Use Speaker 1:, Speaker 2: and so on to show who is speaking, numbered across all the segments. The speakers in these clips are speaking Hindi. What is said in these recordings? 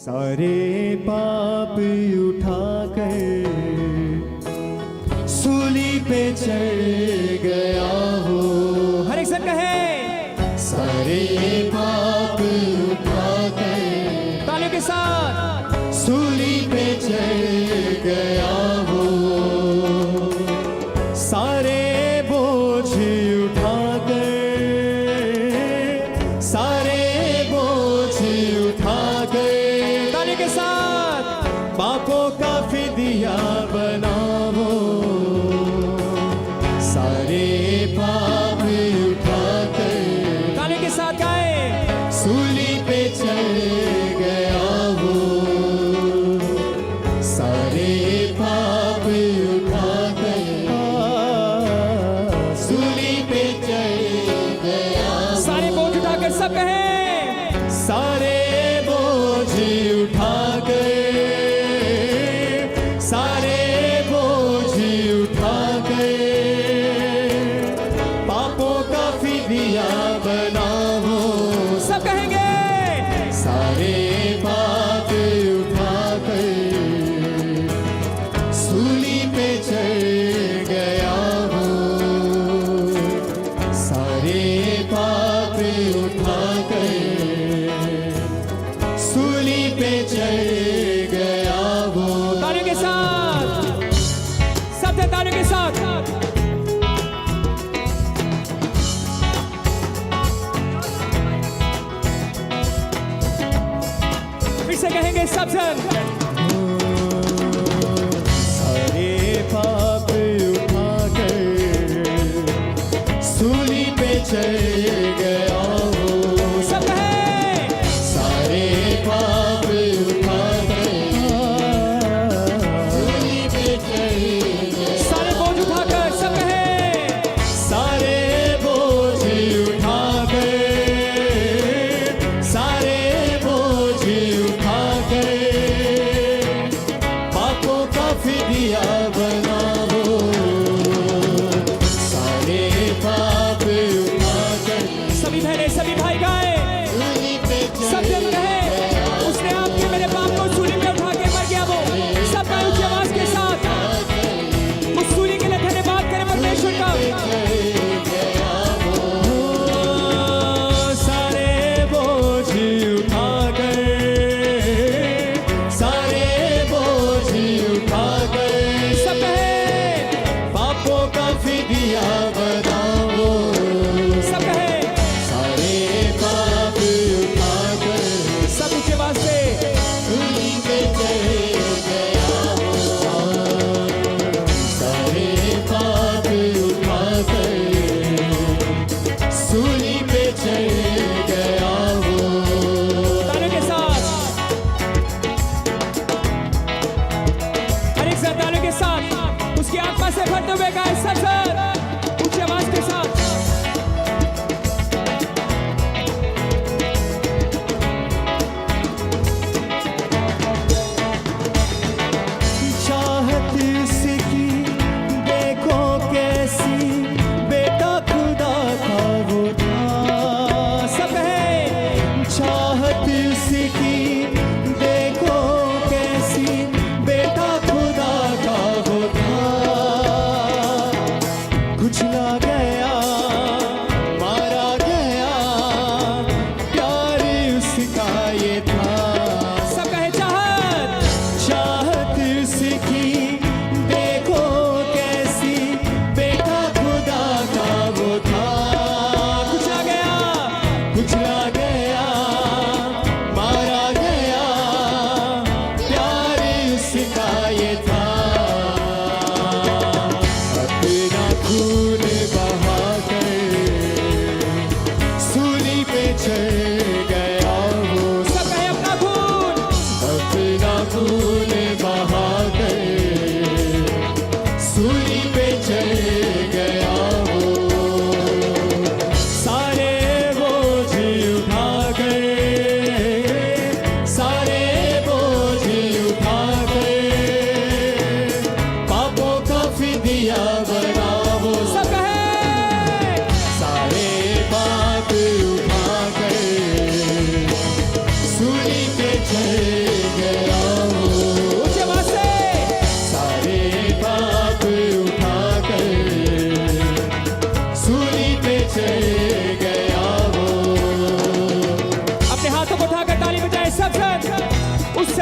Speaker 1: सारे पाप उठाकर सूली पे चढ़ गया हो।
Speaker 2: हर एक संग कहे,
Speaker 1: सारे पाप उठाकर
Speaker 2: तालियों के साथ
Speaker 1: सूली पे चढ़ गया हो। सारे बोझ उठाकर, सारे बोझ उठाकर
Speaker 2: तालियों के साथ
Speaker 1: पापों का फिदिया बनाओ। सारे पाप उठाकर
Speaker 2: तालियों के साथ गाए,
Speaker 1: सूली पे चढ़ गया हो। सारे पाप उठाकर सूली पे चढ़ गया हो।
Speaker 2: सारे बोझ उठाकर सब कहे,
Speaker 1: सारे बोझ उठाकर, सारे बोझ उठाकर पापों का फिदिया बनाओ।
Speaker 2: सब कहेंगे
Speaker 1: सारे पाप उठाकर सूली पे चढ़ गया हो। सारे पाप उठाकर सूली पे चढ़ गया हो।
Speaker 2: तालियों के साथ, सब थे तालियों के साथ। फिर से कहेंगे सब जन,
Speaker 1: सारे पाप उठाकर सूली पे चढ़ गया हो।
Speaker 2: सब कहे,
Speaker 1: सारे पाप उठाकर सूली पे चढ़ गया।
Speaker 2: सारे बोझ उठाकर सब कहे,
Speaker 1: सारे बोझ उठाकर, सारे बोझ उठाकर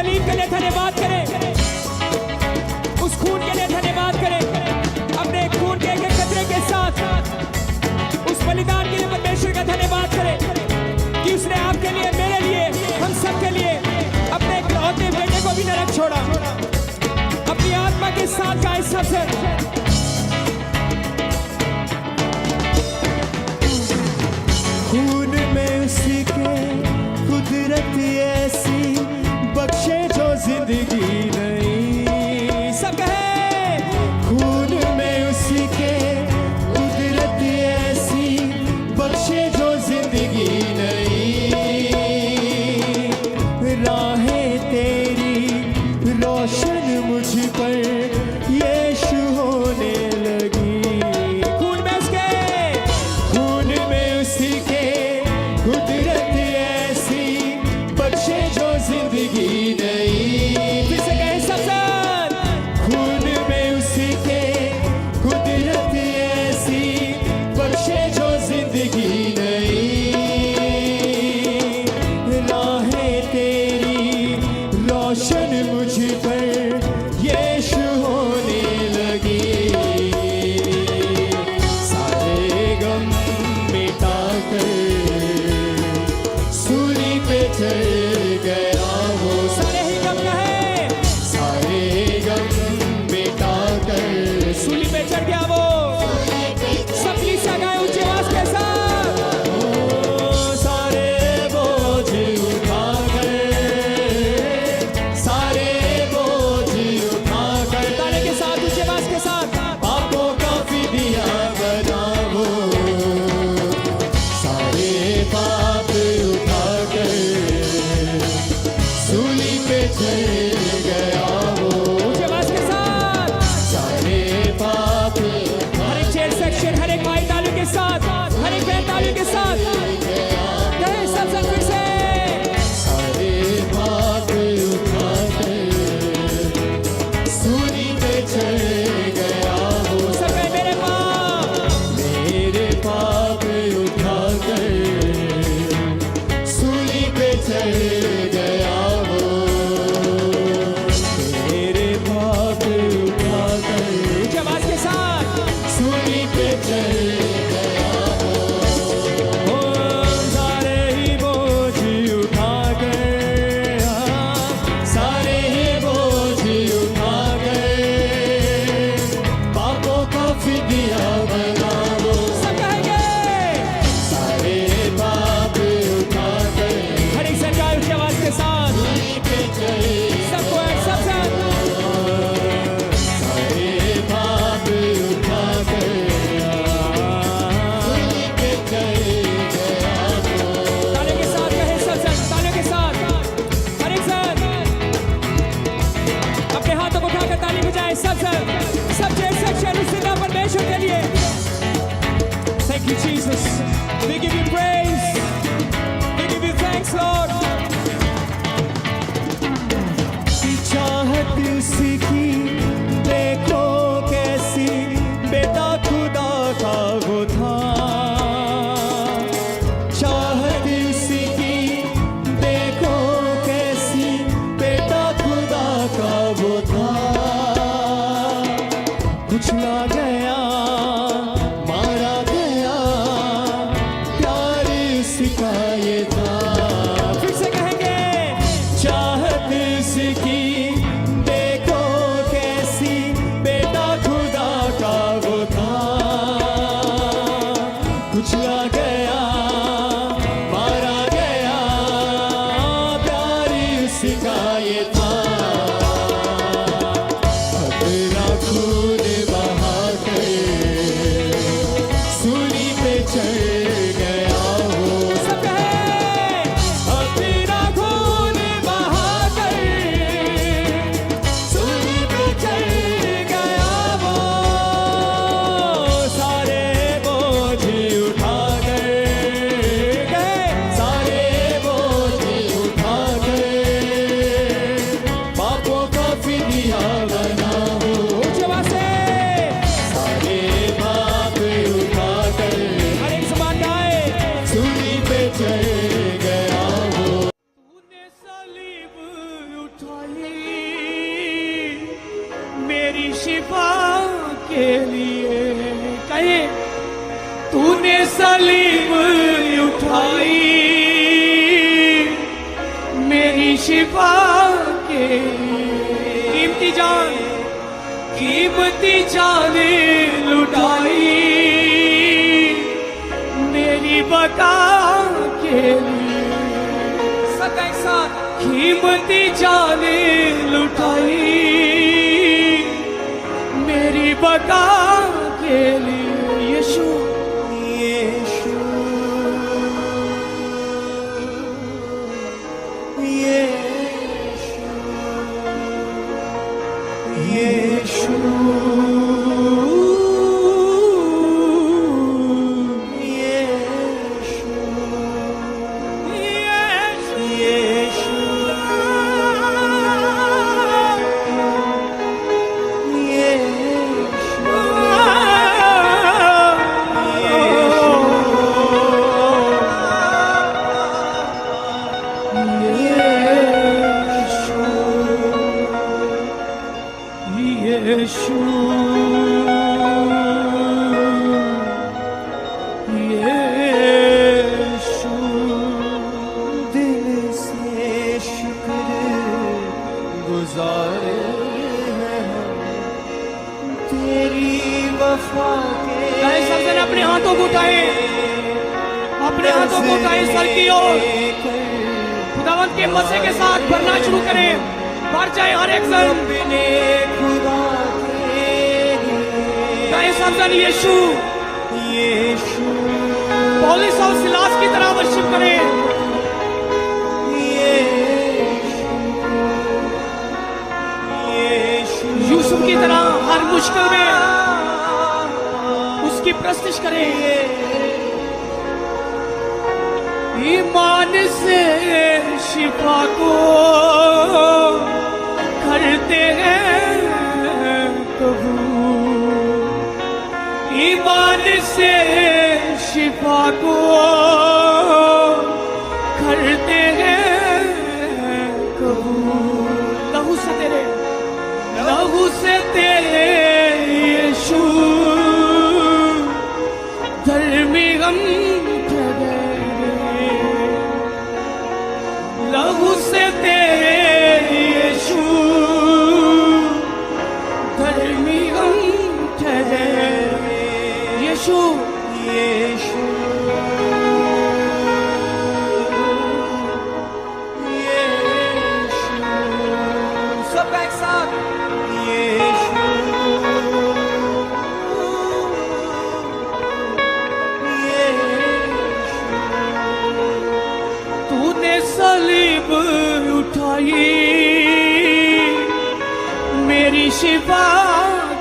Speaker 2: सलीब के लिए धन्यवाद करें, उस खून के लिए धन्यवाद करें। अपने खून के एक कतरे के साथ उस बलिदान के लिए परमेश्वर का धन्यवाद करें कि उसने आपके लिए, मेरे लिए, हम सब के लिए अपने इकलौते बेटे को भी नरक छोड़ा। अपनी आत्मा के साथ का इस सबसे
Speaker 1: खून में उसी के कुदरत ऐसी बख्शे जो जिंदगी नहीं।
Speaker 2: सब कहे
Speaker 1: खून में उसी के कुदरत ऐसी बख्शे जो जिंदगी नहीं। राहें तेरी रोशन मुझ पर यीशु होने लगी।
Speaker 2: खून में उसके,
Speaker 1: खून में उसी के कुदरत ऐसी बख्शे जो जिंदगी नहीं।
Speaker 2: फिर से कहे सब साथ,
Speaker 1: खून में उसी के कुदरत ऐसी बख्शे जो जिंदगी नहीं। राहें तेरी रोशन मुझ पर यीशु होने लगी। सारे गम मिटा कर सूली पे चढ़ गया वो।
Speaker 2: सारे ही गम कहे
Speaker 1: सारे गम मिटा कर
Speaker 2: सूली पे चढ़ गया वो। सब लीसा गाए ऊंची आवाज के साथ,
Speaker 1: सारे बोझ उठा कर, सारे बोझ उठा कर
Speaker 2: ताले के साथ, ऊंची आवाज के साथ,
Speaker 1: पापों का फिदिया बना वो। सारे पाप उठा कर सूली पे चढ़ गया वो।
Speaker 2: ऊंची आवाज के साथ,
Speaker 1: सारे पाप
Speaker 2: हर एक चेयर सेक्शन, हर एक भाई ताली के साथ, हर एक बहन ताली के साथ कहे सब संग फिर से।
Speaker 1: सारे पाप उठा कर सूली पे चढ़ गया वो।
Speaker 2: सब कहे मेरे पाप,
Speaker 1: मेरे पाप उठा कर सूली पे चढ़ गया वो। मेरे पाप उठा कर
Speaker 2: ऊंची आवाज के साथ,
Speaker 1: सूली पे चढ़ गया वो। ओ सारे ही बोझ उठा कर, सारे ही बोझ उठा कर पापों का फिदिया बना वो।
Speaker 2: सब कहेंगे
Speaker 1: सारे पाप उठा कर
Speaker 2: हर एक सरकार ऊंची आवाज के साथ,
Speaker 1: सूली पे चढ़।
Speaker 2: सबको एक सब साथ,
Speaker 1: सारे पाप उठा कर सूली पे चढ़ गया वो।
Speaker 2: तालियों के साथ कहे सब संग, तालियों के साथ हर एक संग अपने हाथों को उठाकर ताली बजाएं सब संग, सब चेयर सेक्शन इस दिन परमेश्वर के लिए। Thank you Jesus, we give you praise, we give you thanks Lord।
Speaker 1: चाहत उसी की देखो कैसी बेटा खुदा का वो था। चाहत उसी की देखो कैसी बेटा खुदा का वो था। कुचला गया, मारा गया, प्यार उसका ये था।
Speaker 2: फिर से कहेंगे
Speaker 1: चाहत उसकी देखो कैसी बेटा खुदा का वो था। कुचला गया, मारा गया, प्यार उसका ये था। अपना खून बहा कर सूली पे चढ़ गया वो।
Speaker 2: सब कहे
Speaker 1: अपना खून बहा कर सूली पे चढ़ गया वो। सारे बोझ उठा कर गए, सारे बोझ उठा कर
Speaker 2: मेरी शिफा के लिए कहे तूने सलीब उठाई मेरी शिफा के कीमती जान लुटाई मेरी बका के लिए सब एक साथ कीमती जान लुटाई मेरी बका के लिए यीशु
Speaker 1: यीशु यीशु यीशु दिल से शुक्रगुजार हैं तेरी वफा के
Speaker 2: सबसे अपने हाथों को उठाए सर की ओर खुदावंत के मसे के साथ भरना शुरू करें भर जाए हर एक जन
Speaker 1: अपने खुदा
Speaker 2: सबजन यीशु
Speaker 1: यीशु
Speaker 2: पौलुस और सिलास की तरह वर्शिप करें यूसुफ की तरह हर मुश्किल में उसकी प्रस्तुत करें ईमान से शिफा को करते हैं कबूल ईमान से शिफा को करते हैं कबूल लहू से तेरे यीशु धर्मी गम लहू से तेरे यीशु धर्मी गम ठहरे यीशु
Speaker 1: यीशु
Speaker 2: सब एक साथ तूने सलीब उठाई मेरी शिफा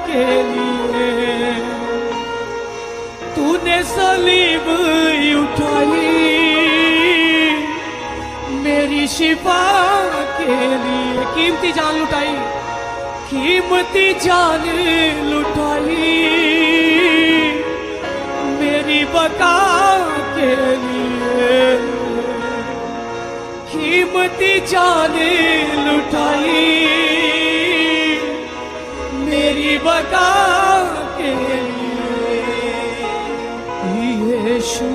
Speaker 2: के लिए तूने सलीब उठाई मेरी शिफा के लिए कीमती जान लुटाई मेरी बका के लिए कीमती जान लुटाई मेरी बका के लिए यीशु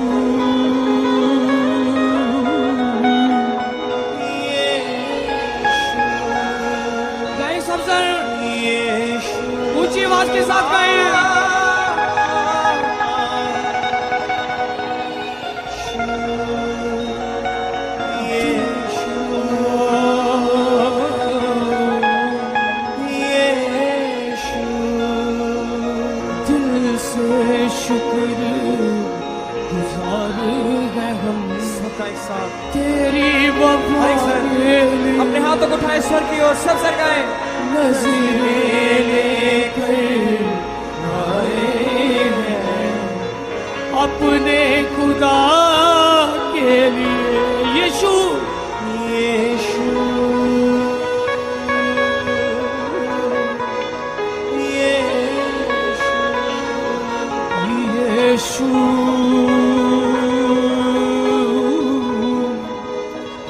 Speaker 2: गाएं सब जन ऊंची आवाज के साथ गाएं शुक्र गुजार है हम सबका एक साथ तेरी वफा अपने हाथों को उठाए स्वर की ओर सब सर गाए नज़ीरें लेकर आए हैं अपने खुदा के लिए यीशु
Speaker 1: यीशु
Speaker 2: यीशु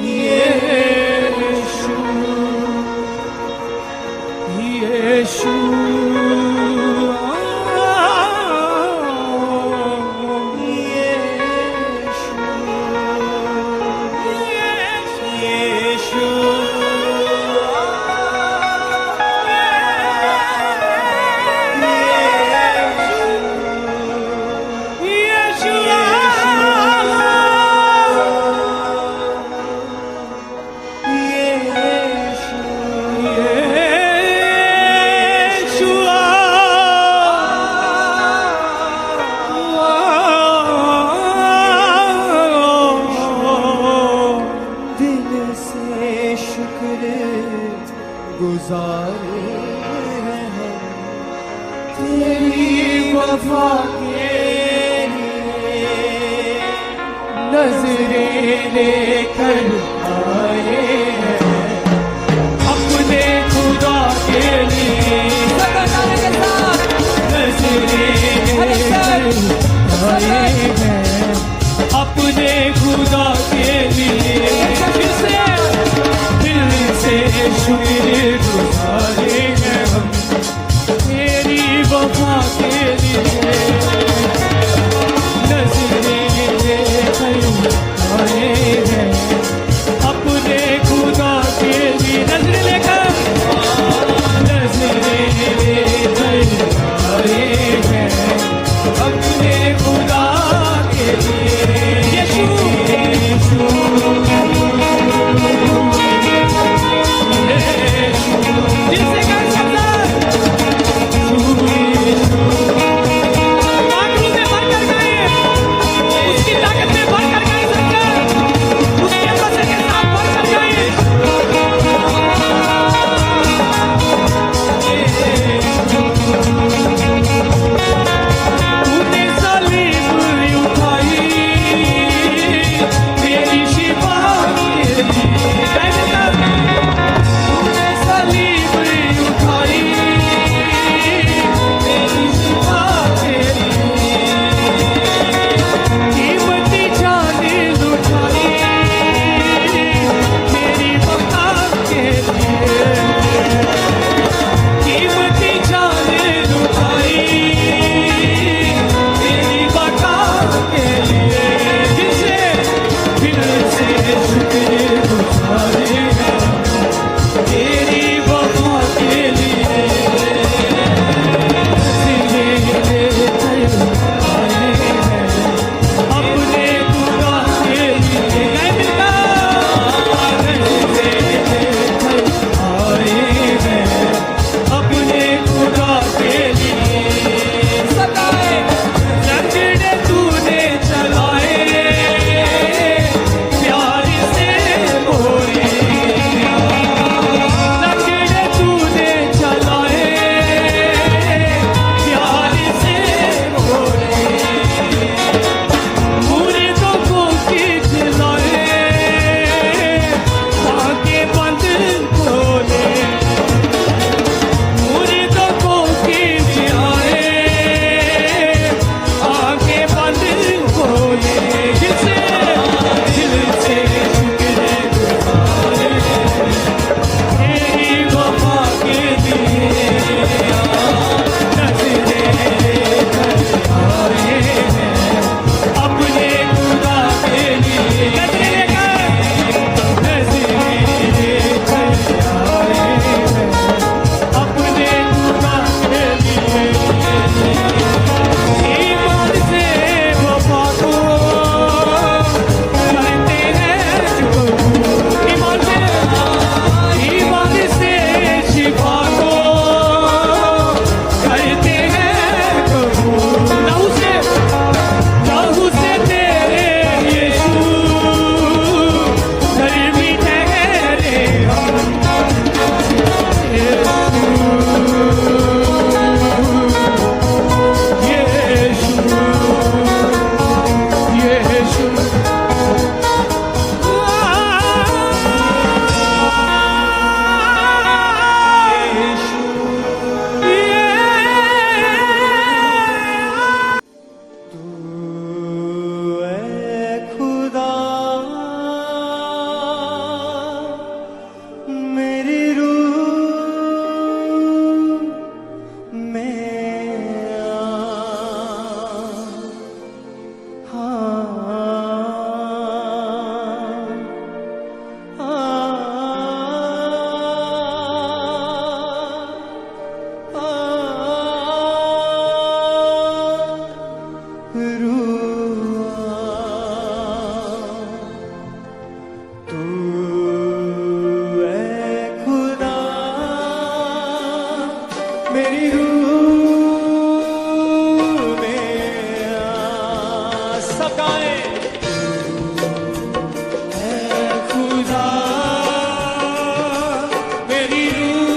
Speaker 2: यीशु यीशु
Speaker 1: गुजारे हैं हम तेरी वफा के लिए नजरें लेकर आए हैं अपने खुदा के लिए आए हैं अपने खुदा के लिए दिल से शुक्र गुजारे हैं हम तेरी वफा के लिए नजरें लेकर आए हैं अपने खुदा के लिए नजरें लेकर आए हैं अपने खुदा के लिए यीशु जिसे कर सकता आंखों में भरकर गाए उसकी ताकत में भरकर गाए सकता उसके वचन के साथ भरकर गाए तूने सलीब उठाई तेरी शिफा के लिए तूने सलीब उठाई तेरी शिफा के लिए कीमती जान लुटाई मेरी वफा के लिए कीमती जान लुटाई मेरी वफा के लिए जिसे दिल से शुक्र गुजारे हैं तेरी वफा के लिए आए हैं अपने खुदा के लिए मैं मिलता आए हैं अपने खुदा के लिए सताए लंगड़े तूने चलाए प्यार से मोरे लंगड़े तूने चलाए प्यार से मोरे मुर्दों को खींच लाए आंखें बंद खोले मुर्दों को खींच आए आंखें बंद खोले जिसे दिल से शुक्र गुजारे तेरी वफा के लिए नजरें लेकर आए हैं अपने खुदा के लिए नजरें लेकर आए हैं अपने खुदा के लिए ईमान से वफा को करते हैं जो ईमान से शिफा को करते हैं कबूल लहू से तेरे यीशु घर भी ठहरे हम मेरी रूह में मेरी रूह में सब गाएं ऐ खुदा मेरी रूह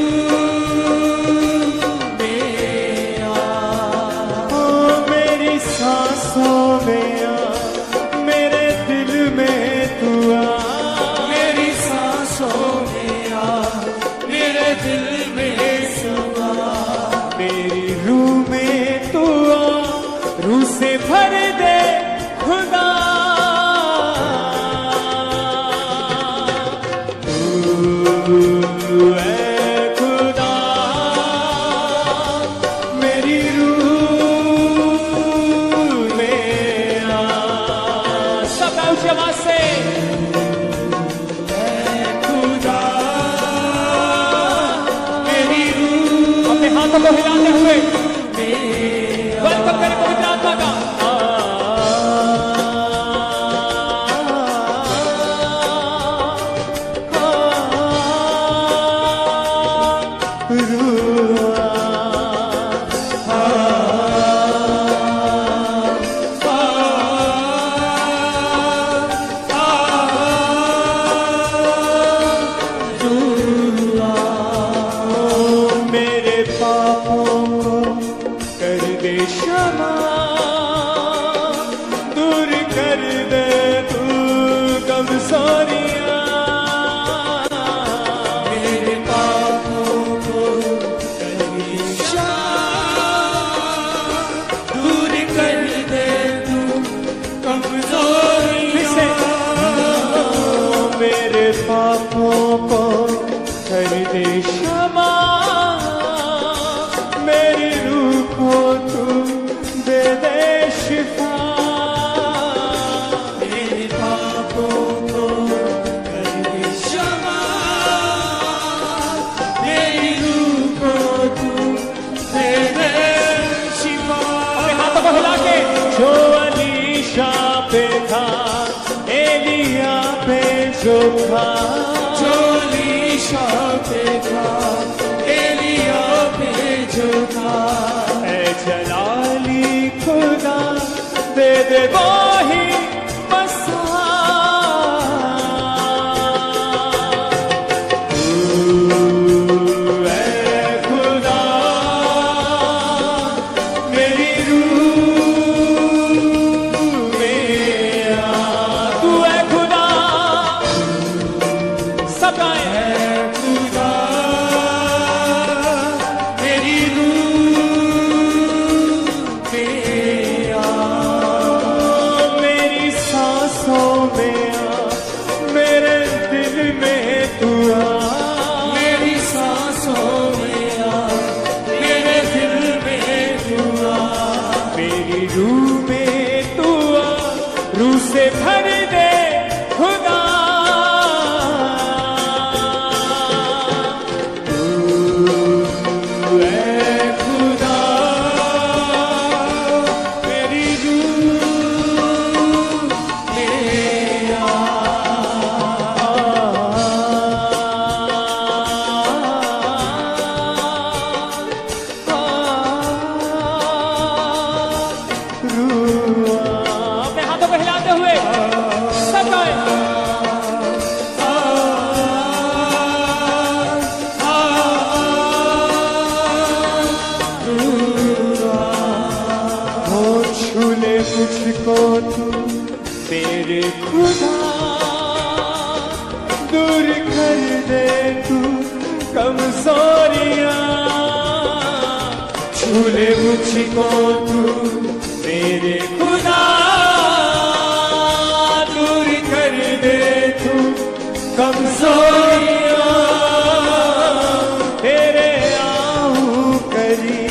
Speaker 2: हाथों को हिलाते हुए वेलकम करें पवित्र आत्मा का।
Speaker 3: पापों को कर दे क्षमा, मेरी रूह को तू दे दे शिफा। मेरे पापों को कर दे क्षमा, मेरी रूह को तू दे दे शिफा।
Speaker 2: हाथों को हिला के
Speaker 3: जो अलीशा पे था, एलिया पे जो था, जो अलीशा पे था, एलिया पे जो था, ऐ जलाली खुदा दे दे वही मसा। ऐ खुदा मेरी रूह में आ, तू ऐ खुदा रूह से भर दे खुदा। ऐ खुदा मेरी रूह में आ।
Speaker 2: अपने हाथों को हिलाते हुए सब गाएं।
Speaker 3: छूले मुझको तू तेरे खुदा, दूर कर दे तू कमजोरियां। छूले मुझको तू तेरे खुदा, दूर कर दे तू कमजोरियां। तेरे आहू करी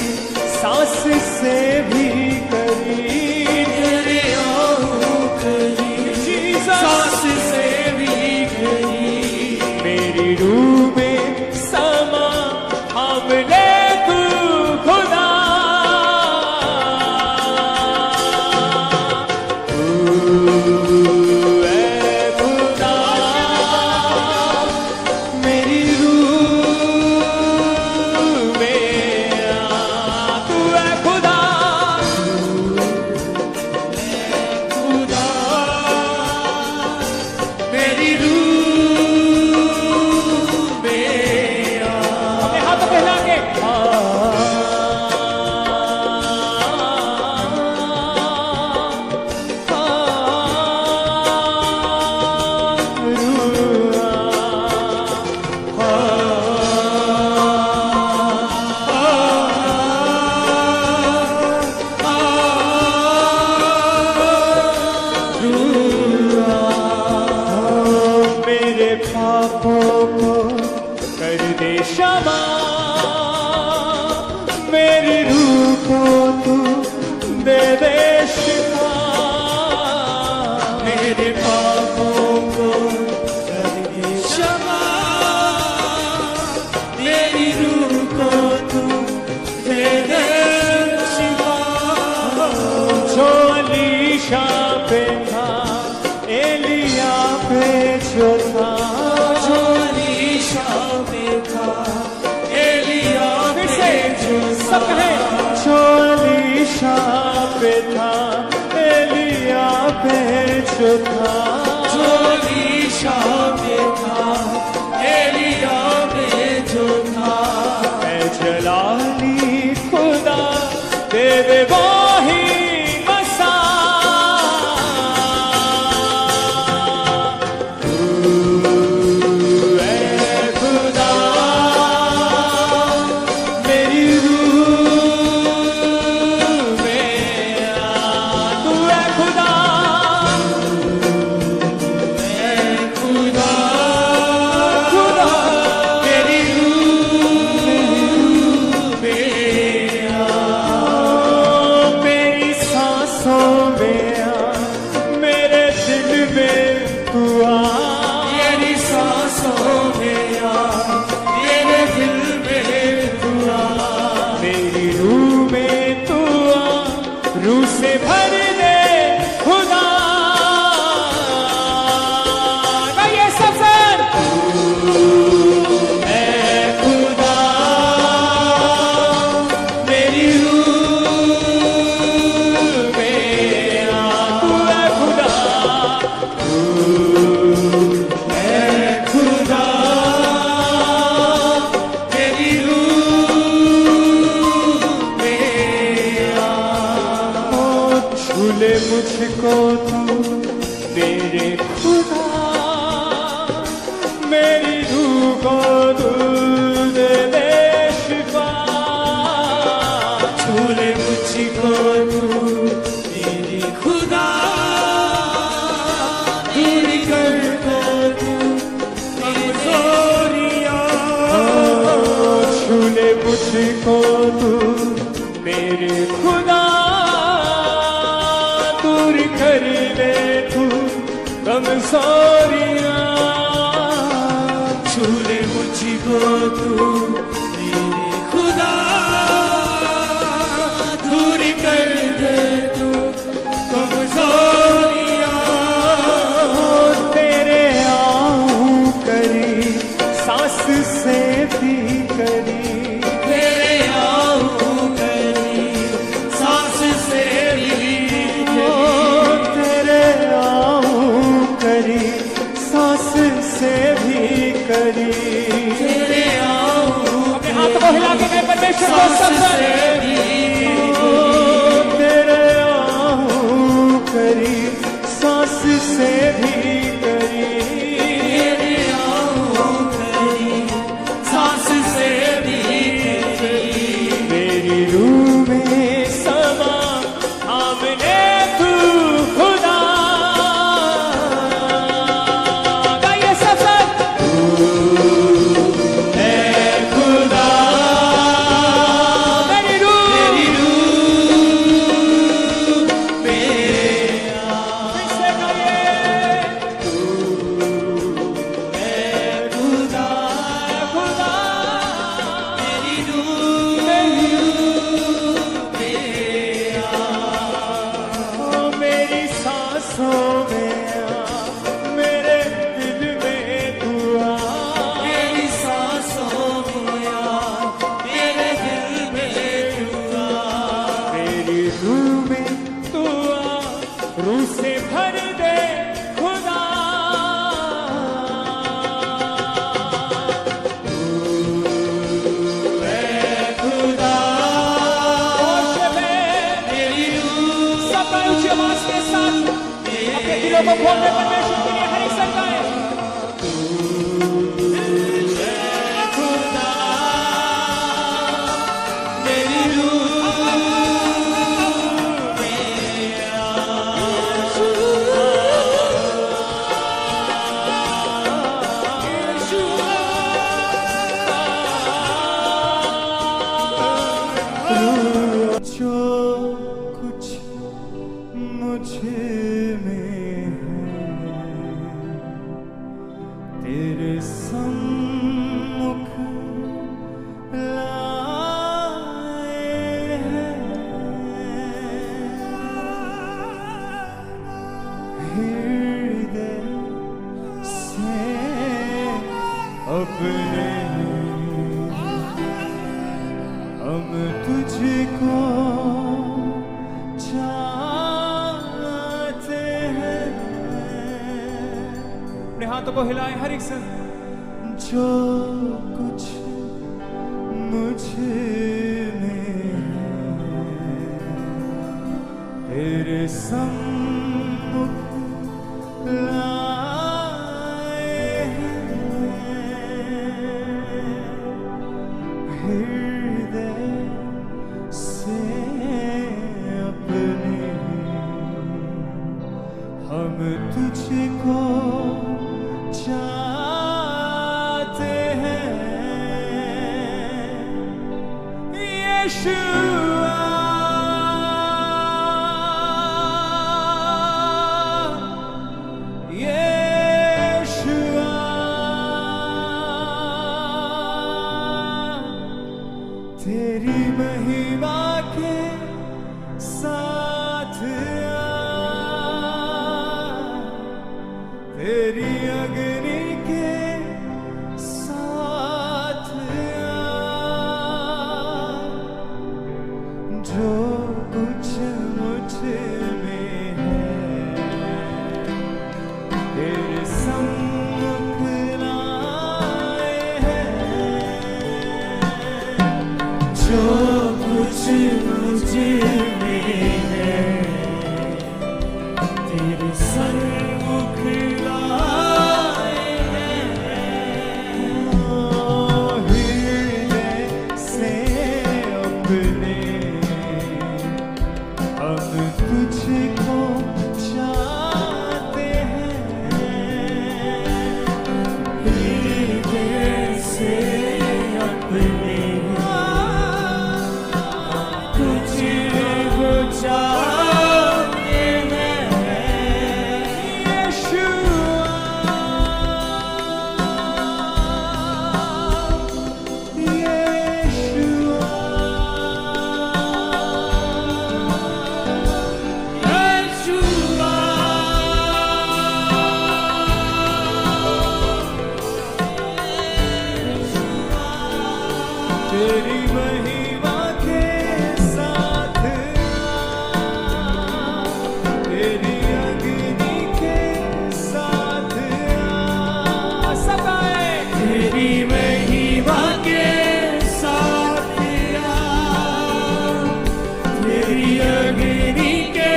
Speaker 3: सांस से भी सांस से भी गई, मेरी रूह में समा हमने तू खुदा। ऐ खुदा मेरी रूह में आ, तू ऐ खुदा। मेरी रूह में आ।
Speaker 2: अपने हाथों को हिला के
Speaker 3: मेरे पापों को कर दे क्षमा, मेरी रूह को तू दे दे शिफा। मेरे पापों को कर दे क्षमा, मेरी रूह को तू पे था एलिया पे जो था,
Speaker 1: जो ईशा पे था एलिया पे जो था।
Speaker 3: मैं जलाली खुदा तेरे वाही मसा, तू ऐ खुदा मेरी रूह में आ, तू ऐ खुदा,
Speaker 1: खुदा
Speaker 3: खुदा
Speaker 1: तेरी रूह में आ।
Speaker 3: मेरी सांसों में आ, मेरे दिल में तू आ,
Speaker 1: मेरी सांसों में आ, मेरे दिल में तू आ।
Speaker 3: मेरी रूह में तू आ, रूह से भर दे खुदा। गाइए सब सर,
Speaker 1: ऐ खुदा मेरी रूह में आ।
Speaker 3: तू ऐ खुदा,
Speaker 1: ऐ खुदा मेरी रूह में आ।
Speaker 3: ओ छूले मुझको तू मेरे खुदा, मेरी रूह को दूध दे शिफा।
Speaker 1: छूले मुझको तू मेरी खुदा, दूर कर दे तू कमजोरियां।
Speaker 3: छूले मुझको तू मेरे खुदा, दूर कर ले तू कमजोरियां।
Speaker 1: छूले मुझको तू मेरे खुदा, दूर कर दे तू कमजोरियां।
Speaker 3: तेरे आऊं करी सांस से भी करी,
Speaker 1: तेरे आऊं करी सांस से भी करी।
Speaker 3: तेरे आऊं करी सांस से भी करी।
Speaker 1: तेरे आऊं
Speaker 2: अपने हाथ को हिला के गए परमेश्वर को
Speaker 1: सांस
Speaker 2: सब
Speaker 1: से भी
Speaker 3: तेरे आऊं करी सांस से भी करी।
Speaker 1: तेरे आऊं करी सांस से भी करी।
Speaker 3: मेरी रूह में समा हमने तू खुदा। गाइए सब सब,
Speaker 1: ऐ खुदा
Speaker 3: मेरी रूह
Speaker 1: में आ।
Speaker 3: से गाइए,
Speaker 1: ऐ खुदा
Speaker 3: खुदा
Speaker 1: मेरी रूह में आ।
Speaker 3: ओ मेरी सांसों में आ, मेरे दिल में तू आ।
Speaker 1: मेरी सांसों में आ, मेरे दिल में तू आ।
Speaker 3: मेरी रूह में तू आ, रूह से भर दे खुदा।
Speaker 1: ऐ खुदा मेरी रूह
Speaker 2: सब ऊंची आवाज के साथ अपने दिलों को खोलने परमेश्वर के लिए हर एक संग गाएं।
Speaker 1: खुदा मेरी रूह में आ।
Speaker 3: जो कुछ मुझे में है, तेरे सम्मुख लाए हैं। हृदय से अपने हम तुझको हाथों को हिलाएं हर एक संग। जो कुछ मुझ में तेरे सम्मुख लाए हृदय से अपने हम तुझको चाहते हैं यीशुआ। तेरी महिमा के साथ तेरी अग्नि के साथ जो कुछ मुझ में है तेरे सम्मुख लाए हैं। जो कुछ मुझ में है तेरे सम्मुख लाए हैं। हृदय से अपने हम तुझको चाहते हैं हृदय से अपने तुझको चाहते हैं यीशुआ। यीशुआ यीशुआ तेरी महिमा के साथ तेरी अग्नि के साथ सब आए। तेरी महिमा के साथ तेरी अग्नि के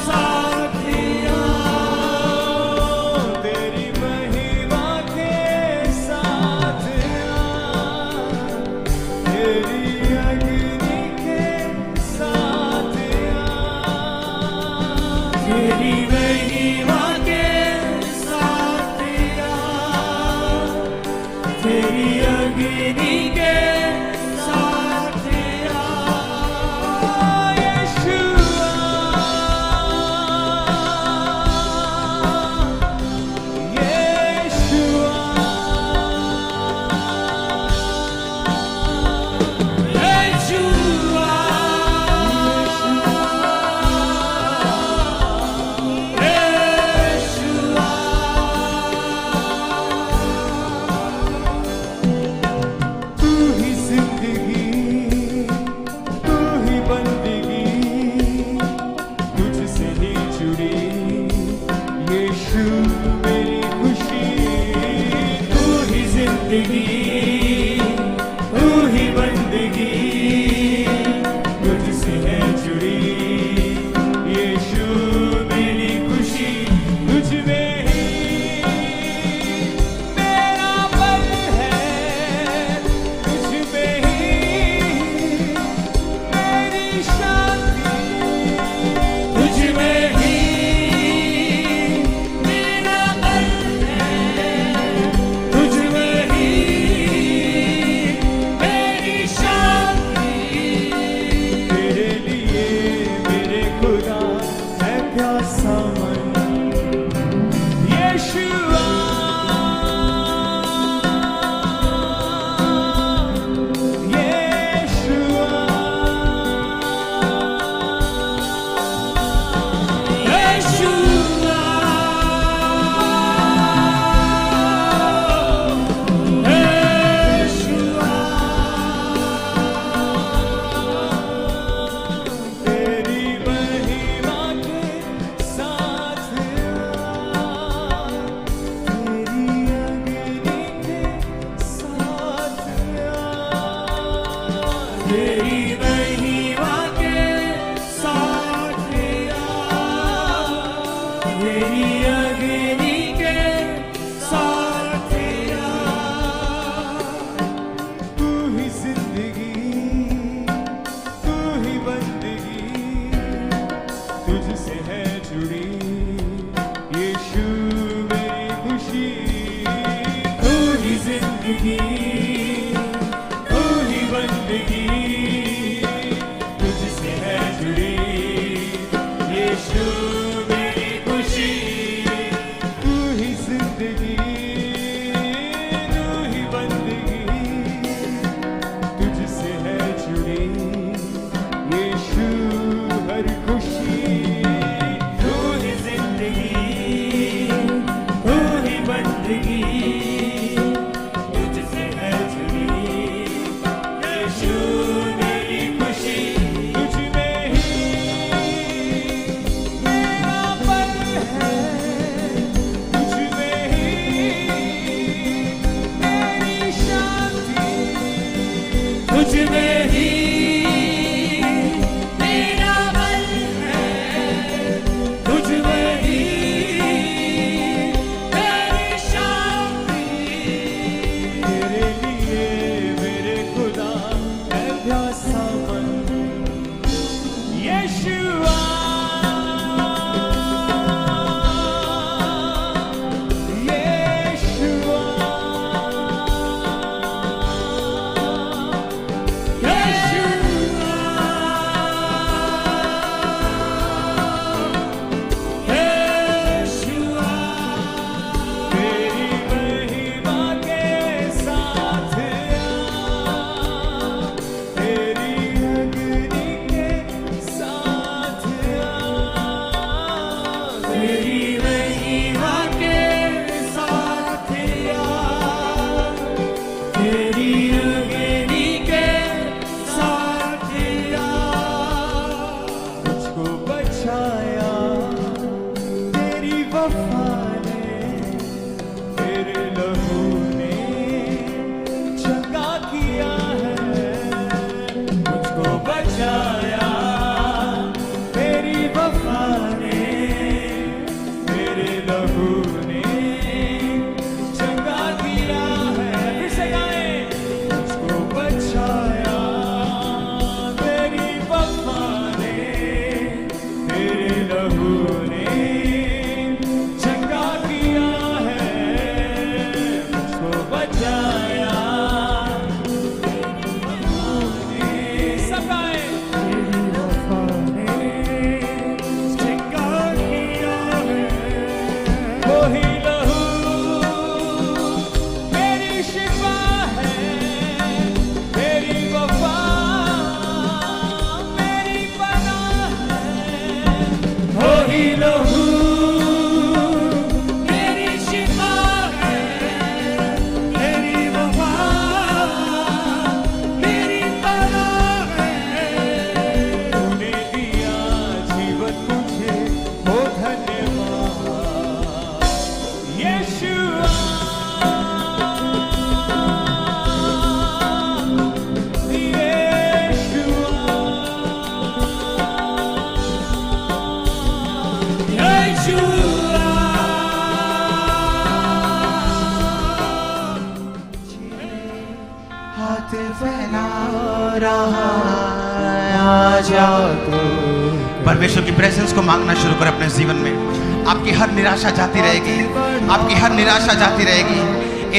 Speaker 3: साथ तेरी महिमा के साथ तेरी अग्नि के साथ तेरी महिमा के साथ तेरी अग्नि के साथ यीशुआ। यीशुआ तू ही तुझ में ही मेरा बल है, तुझ में ही मेरी शांति। तेरे लिए मेरे खुदा है प्यासा मन। यीशुआ
Speaker 4: परमेश्वर की प्रेजेंस को मांगना शुरू करें अपने जीवन में। आपकी हर निराशा जाती रहेगी, आपकी हर निराशा जाती रहेगी।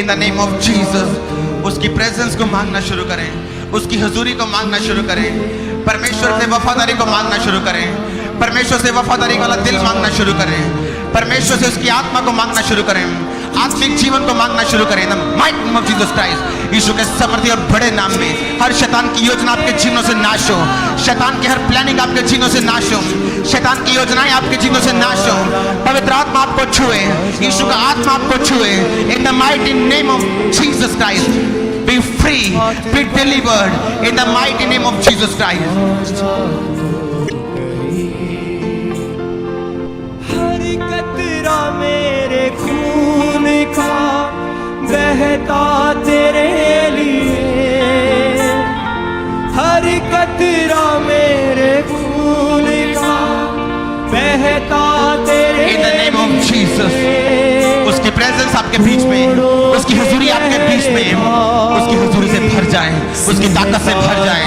Speaker 4: इन द नेम ऑफ जीसस उसकी प्रेजेंस को मांगना शुरू करें, उसकी हुजूरी को मांगना शुरू करें, परमेश्वर से वफादारी को मांगना शुरू करें, परमेश्वर से वफादारी वाला दिल मांगना शुरू करें, परमेश्वर से उसकी आत्मा को मांगना शुरू करें, आत्मिक जीवन को मांगना शुरू करें। In the mighty name of Jesus Christ, यीशु के समर्थी और बड़े नाम में हर शैतान की योजना आपके जीवनों से नाश हो, शैतान की हर प्लानिंग आपके जीवनों से नाश हो, शैतान की योजनाएं आपके जीवनों से नाश हो। पवित्र आत्मा आपको छुए, यीशु का आत्मा आपको छुए। इन the mighty name of Jesus Christ be free, be delivered in the mighty name of Jesus Christ.
Speaker 3: हर कतरा मेरे खून का बहता तेरे लिए, हर कतरा मेरे खून का बहता तेरे
Speaker 4: In the name of Jesus, उसकी प्रेजेंस आपके बीच में, उसकी हुजूरी आपके बीच में, उसकी हुजूरी से भर जाए, उसकी ताकत से भर जाए।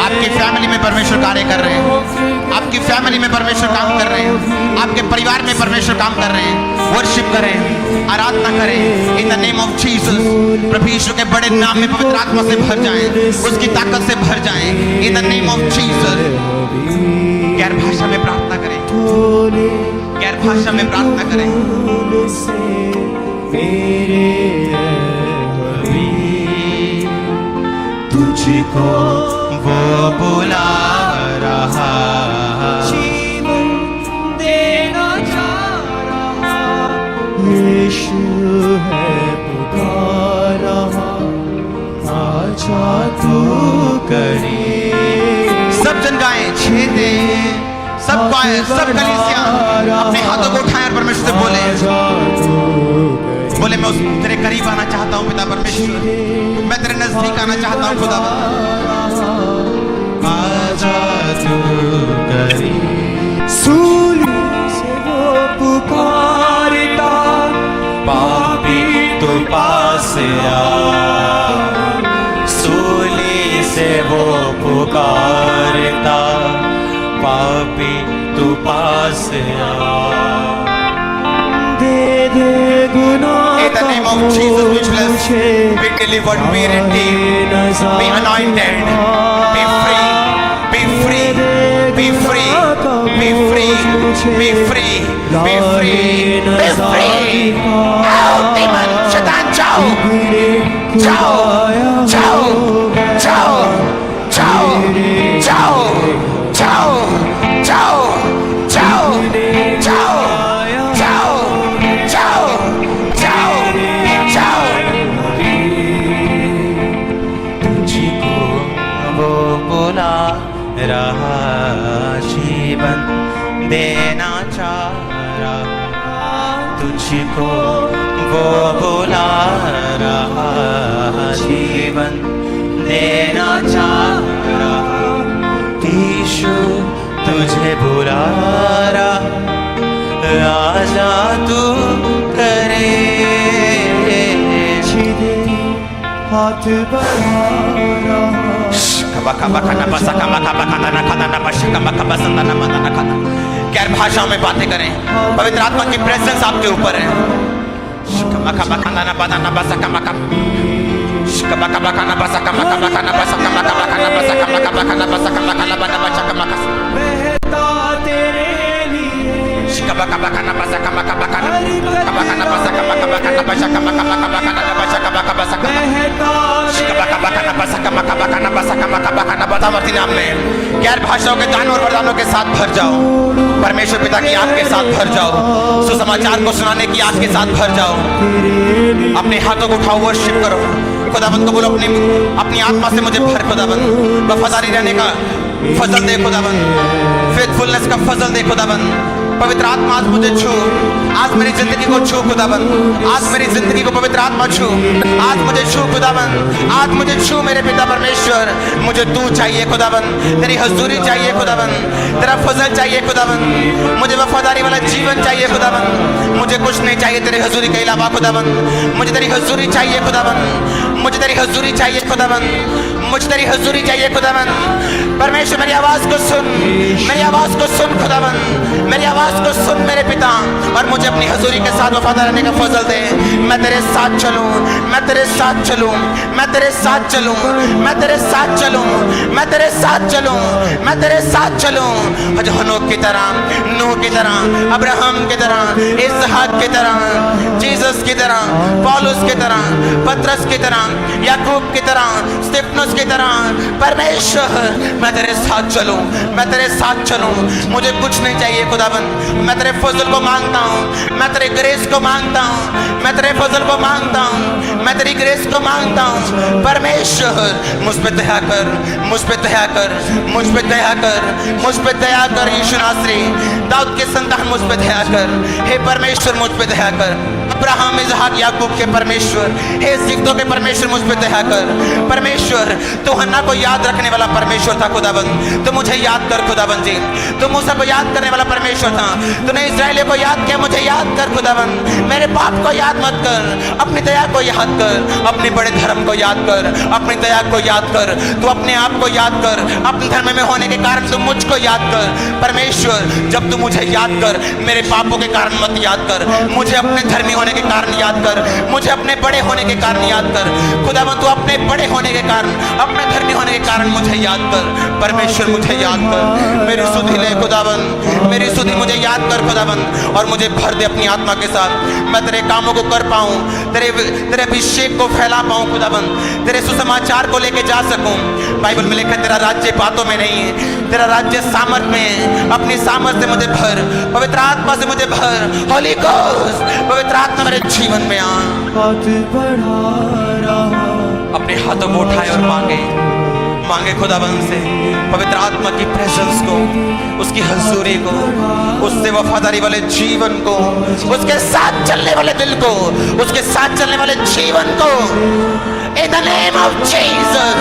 Speaker 4: आपकी फैमिली में परमेश्वर कार्य कर रहे हैं, आपकी फैमिली में परमेश्वर काम कर रहे हैं, आपके परिवार में परमेश्वर काम कर रहे हैं। वर्शिप करें, आराधना करें। In the name of Jesus, प्रभु यीशु के बड़े नाम में पवित्र आत्मा से भर जाएं, उसकी ताकत से भर जाएं। इन द नेम ऑफ जीसस। गैर भाषा में प्रार्थना करें, गैर भाषा में प्रार्थना करें।
Speaker 3: तुझको
Speaker 4: वो बुला रहा,
Speaker 3: जीवन देना चाह रहा, यीशु है पुकार रहा, आजा तू करे।
Speaker 4: सब जन गाएं, छेदे सब गाएं, सब कलीसिया अपने हाथों को उठाएं और परमेश्वर से बोले, बोले मैं तेरे करीब आना चाहता हूँ पिता परमेश्वर, मैं तेरे नजदीक आना चाहता हूँ खुदा। आजा तू करीब।
Speaker 3: सूली से वो पुकारता,
Speaker 5: पापी तू पास आ, सूली से वो पुकारता, पापी तू पास आ।
Speaker 3: दे दे गुनाह
Speaker 4: In the name of Jesus, which bless, be delivered, be redeemed, be anointed, be free, be free, be free, be free, be free, be free, be free. Out, demon, Satan, ciao, ciao, ciao, ciao, ciao, ciao, ciao, ciao, ciao, ciao.
Speaker 5: रहा जीवन देना चाह रहा, तुझको वो बुला रहा, जीवन देना चाह रहा, यीशु तुझे बुला रहा, आजा तू करे,
Speaker 3: हाथ बढ़ा रहा।
Speaker 4: गैर भाषाओं में बातें करें, पवित्र आत्मा की प्रेजेंस आपके ऊपर है।
Speaker 3: बहता तेरे लिए
Speaker 4: नाम में गैर भाषाओं के दानों और वरदानों के साथ भर जाओ। परमेश्वर पिता की आग के साथ भर जाओ। सुसमाचार को सुनाने की आग के साथ भर जाओ। अपने हाथों को उठाओ, वर्शिप करो। खुदाबंद को बोलो अपनी आत्मा से मुझे भर खुदाबंद। वफादारी रहने का फजल दे खुदाबंद, फेथफुलनेस का फजल दे खुदाबंद। पवित्र आत्मा आज मुझे छू, आज मेरी जिंदगी को छू खुदाबंद। आज मेरी जिंदगी को पवित्र आत्मा छू, आज मुझे छू खुदाबंद। आज मुझे छू मेरे पिता परमेश्वर। मुझे तू चाहिए खुदाबंद, तेरी हजूरी चाहिए खुदाबंद, तेरा फजल चाहिए खुदाबंद। मुझे वफादारी वाला जीवन चाहिए खुदाबंद। मुझे कुछ नहीं चाहिए तेरे हजूरी के अलावा खुदाबंद। मुझे तेरी हजूरी चाहिए खुदाबंद। मुझे तेरी हजूरी चाहिए खुदाबंद। मुझे तेरी हजूरी चाहिए खुदाबंद। परमेश्वर मेरी आवाज को सुन, मेरी आवाज को सुन खुदाबंद, मेरी आवाज को सुन मेरे पिता, और मुझे अपनी हजूरी के साथ वफादार रहने का फजल दे। मैं तेरे साथ चलूं, मैं तेरे साथ चलूं, मैं तेरे साथ चलूं, मैं तेरे साथ चलूं, मैं तेरे साथ चलूं, मैं तेरे साथ चलूं। हनोक की तरह, नूह की तरह, अब्राहम की तरह, इसहाक की तरह, जीसस की तरह, पौलुस की तरह, पतरस की तरह, याकूब की तरह, स्तिफनुस की तरह। परमेश्वर मैं तेरे साथ चलूं, मैं तेरे साथ चलूं। मुझे कुछ नहीं चाहिए खुदाबंद। मैं तेरे फजल को मांगता हूँ, मैं तेरे ग्रेस को मांगता हूँ, मैं तेरे फजल को मांगता हूँ, मैं तेरी ग्रेस को मांगता हूँ। परमेश्वर मुझ पे दया कर, मुझ पे दया कर, मुझ पे दया कर, मुझ पे दया कर। यीशु नासरी दाऊद के संतान मुझ पे दया कर। हे परमेश्वर मुझ पे दया कर। अब्राहम, इसहाक, याकूब के परमेश्वर, हे सिद्धों के परमेश्वर मुझ पे दया कर। परमेश्वर तू हन्ना को याद रखने वाला परमेश्वर था खुदाबंद, तो मुझे याद कर खुदाबंद जी। तू मूसा को याद करने वाला परमेश्वर था, तूने इस्राएलियों को याद किया, मुझे याद कर खुदाबंद। मेरे पाप को याद मत कर, अपनी दया को याद कर, अपने बड़े धर्म को याद कर, अपनी दया को याद कर। तू अपने आप को याद कर, अपने धर्म में होने के कारण तू मुझको याद कर। परमेश्वर जब तू मुझे याद कर, मेरे पापों के कारण मत याद कर, मुझे अपने धर्मी होने के कारण याद कर, मुझे अपने बड़े होने के कारण याद कर खुदाबंद। तू अपने बड़े होने के कारण, अपने धर्मी होने के कारण मुझे याद कर। परमेश्वर मुझे याद कर, मेरी सुधि ले खुदाबंद, मेरी सुधि मुझे याद कर खुदाबंद, और मुझे भर दे अपनी आत्मा के साथ। मैं तेरे कामों को कर पाऊं, तेरे अभिषेक को फैला पाऊं खुदाबंद, तेरे सुसमाचार को लेके जा सकूं। बाइबल में लिखा है तेरा राज्य बातों में नहीं है, तेरा राज्य सामर्थ में है। अपनी सामर्थ से मुझे भर, पवित्र आत्मा से मुझे भर। होली गोस्ट पवित्र आत्मा मेरे जीवन में आ।
Speaker 3: हाथ बढ़ा रहा।
Speaker 4: अपने हाथों को उठाए और मांगे, मांगे खुदाबंद से पवित्र आत्मा की प्रेजेंस को, उसकी हजूरी को, उससे वफादारी वाले जीवन को, उसके साथ चलने वाले दिल को, उसके साथ चलने वाले जीवन को, इन द नेम ऑफ जीसस।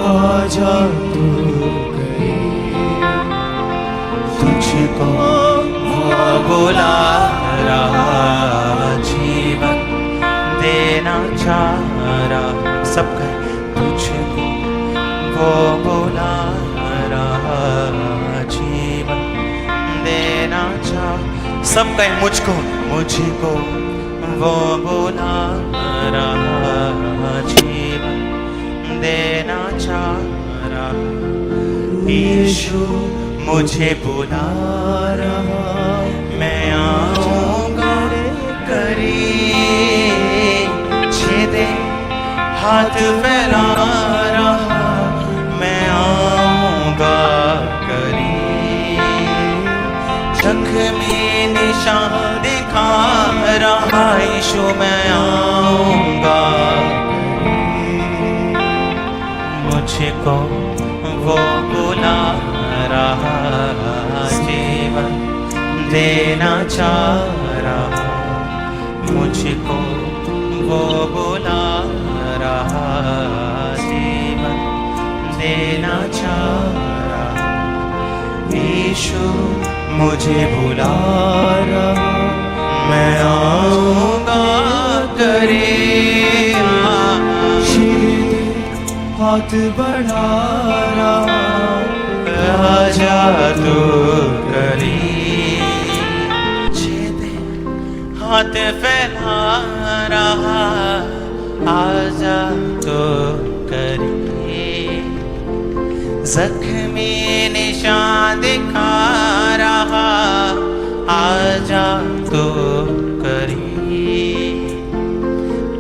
Speaker 5: आजा तू तुझको वो बुला रहा, जीवन देना चाह रहा। सब कहे तुझको वो बुला रहा, जीवन देना चाह। सब कहे मुझको, मुझको वो बुला रहा, जीवन देना चाह रहा। यीशु मुझे बुला रहा, मैं आऊंगा करीब, छेदे हाथ फैला रहा, मैं आऊंगा करीब, जख्मी निशान दिखा रहा। यीशु मैं आऊंगा, मुझको वो बुला रहा, जीवन देना चाह रहा। मुझको वो बुला रहा, जीवन देना चाह रहा। यीशु मुझे बुला रहा, मैं आऊंगा करीब, हाथ बढ़ा रहा, आजा तू करीब, छेदे हाथ फैला रहा, आजा तू करीब, जख्मी निशान दिखा रहा, आजा तू करीब,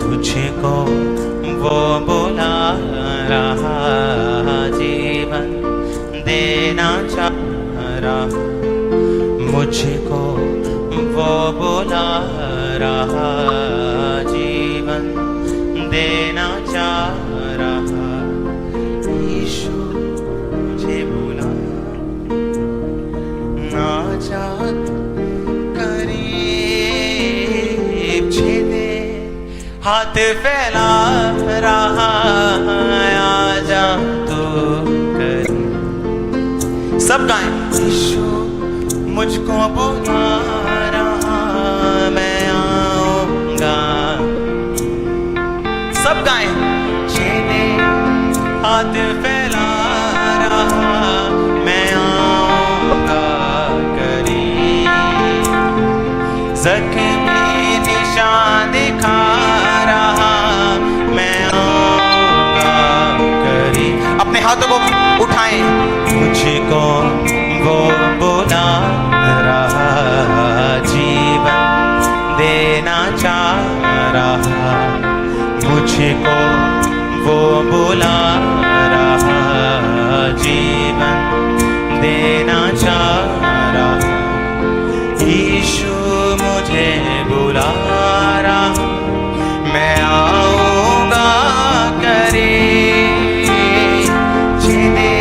Speaker 5: तुझको वो बुला रहा, जीवन देना चाह रहा। मुझको वो बुला रहा, जीवन देना चाह रहा। यीशु मुझे बुला ना चाह करीब, छेदे हाथ फैला रहा, आजा तू करीब। सब गाएं, यीशु मुझको बुला रहा, मैं आऊंगा। सब गाएं, छेदे हाथ फैला रहा, मैं आऊंगा करीब, जख्मी निशान दिखा रहा, मैं आऊंगा करीब। अपने हाथों को उठाएं, मुझको वो बुला रहा, जीवन देना चाह रहा। मुझको वो बुला रहा, जीवन देना चाह रहा। यीशु मुझे बुला रहा, मैं आऊंगा करीब, छेदे।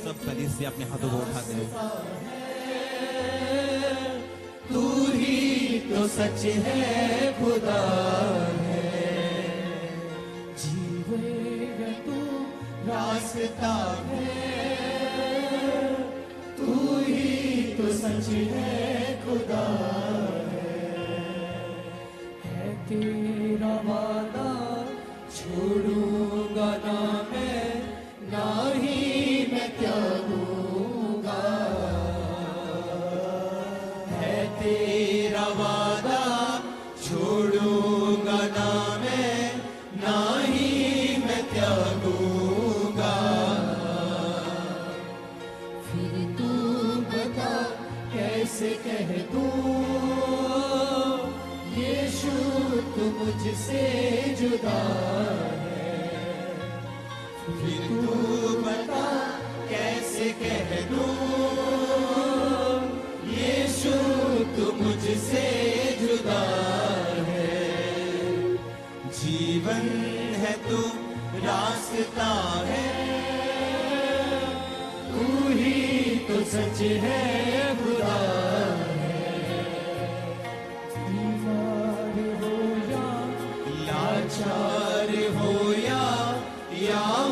Speaker 2: सब कलीस से अपने हाथों को उठाते हैं।
Speaker 3: तू ही तो सच है, खुदा है, जीवन तू रास्ता है, तू ही तो सच है, खुदा है तेरा वादा छोड़ूंगा ना मैं, ना ही मैं त्यागूंगा, है तेरा वादा छोड़ूंगा ना मैं, ना ही मैं त्यागूंगा। फिर तू बता कैसे कह दूं, यीशु तू मुझसे जुदा है, फिर तू बता कैसे कह दूं, यीशु तू मुझसे जुदा है।
Speaker 5: जीवन है तू रास्ता है,
Speaker 3: तू ही तो सच है खुदा बीमार हो
Speaker 5: लाचार हो या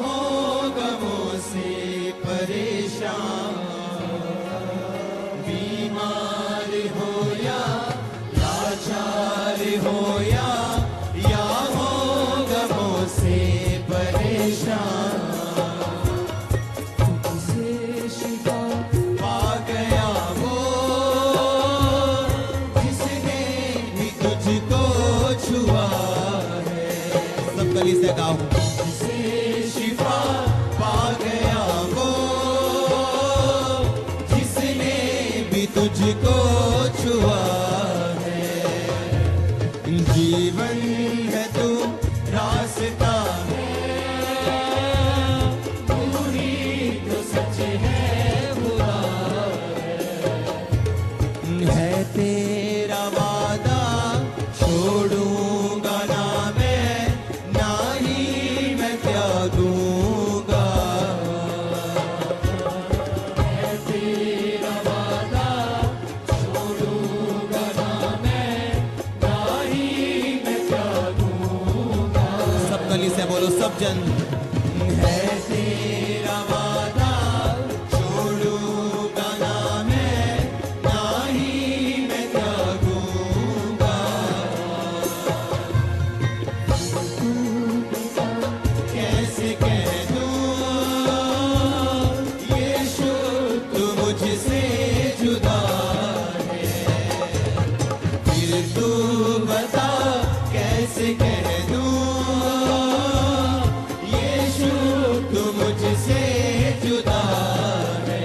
Speaker 5: हो गमों से परेशान, बीमार हो या लाचार हो या हो गमों से परेशान,
Speaker 3: तुझसे शिफा
Speaker 5: पा गया वो जिसने भी तुझको छुआ है। सब गली से गाओ,
Speaker 3: से
Speaker 5: शिफा पा गया वो जिसने भी तुझको छुआ है। जीवन है तू रास्ता है,
Speaker 3: तू ही तो सच है खुदा
Speaker 5: है तेरा वादा छोड़ूंगा ना मैं, ना ही मैं त्यागूंगा।
Speaker 3: तेरा वादा छोड़ूंगा ना मैं, ना ही मैं त्यागूंगा।
Speaker 5: सब गली से बोलो सब जन, है तेरा वादा छोड़ूंगा ना मैं, ना ही मैं त्यागूंगा। कैसे कह दूं यीशु तू मुझसे जुदा है, फिर तू बता कैसे कह दूं यीशु तू मुझसे जुदा है।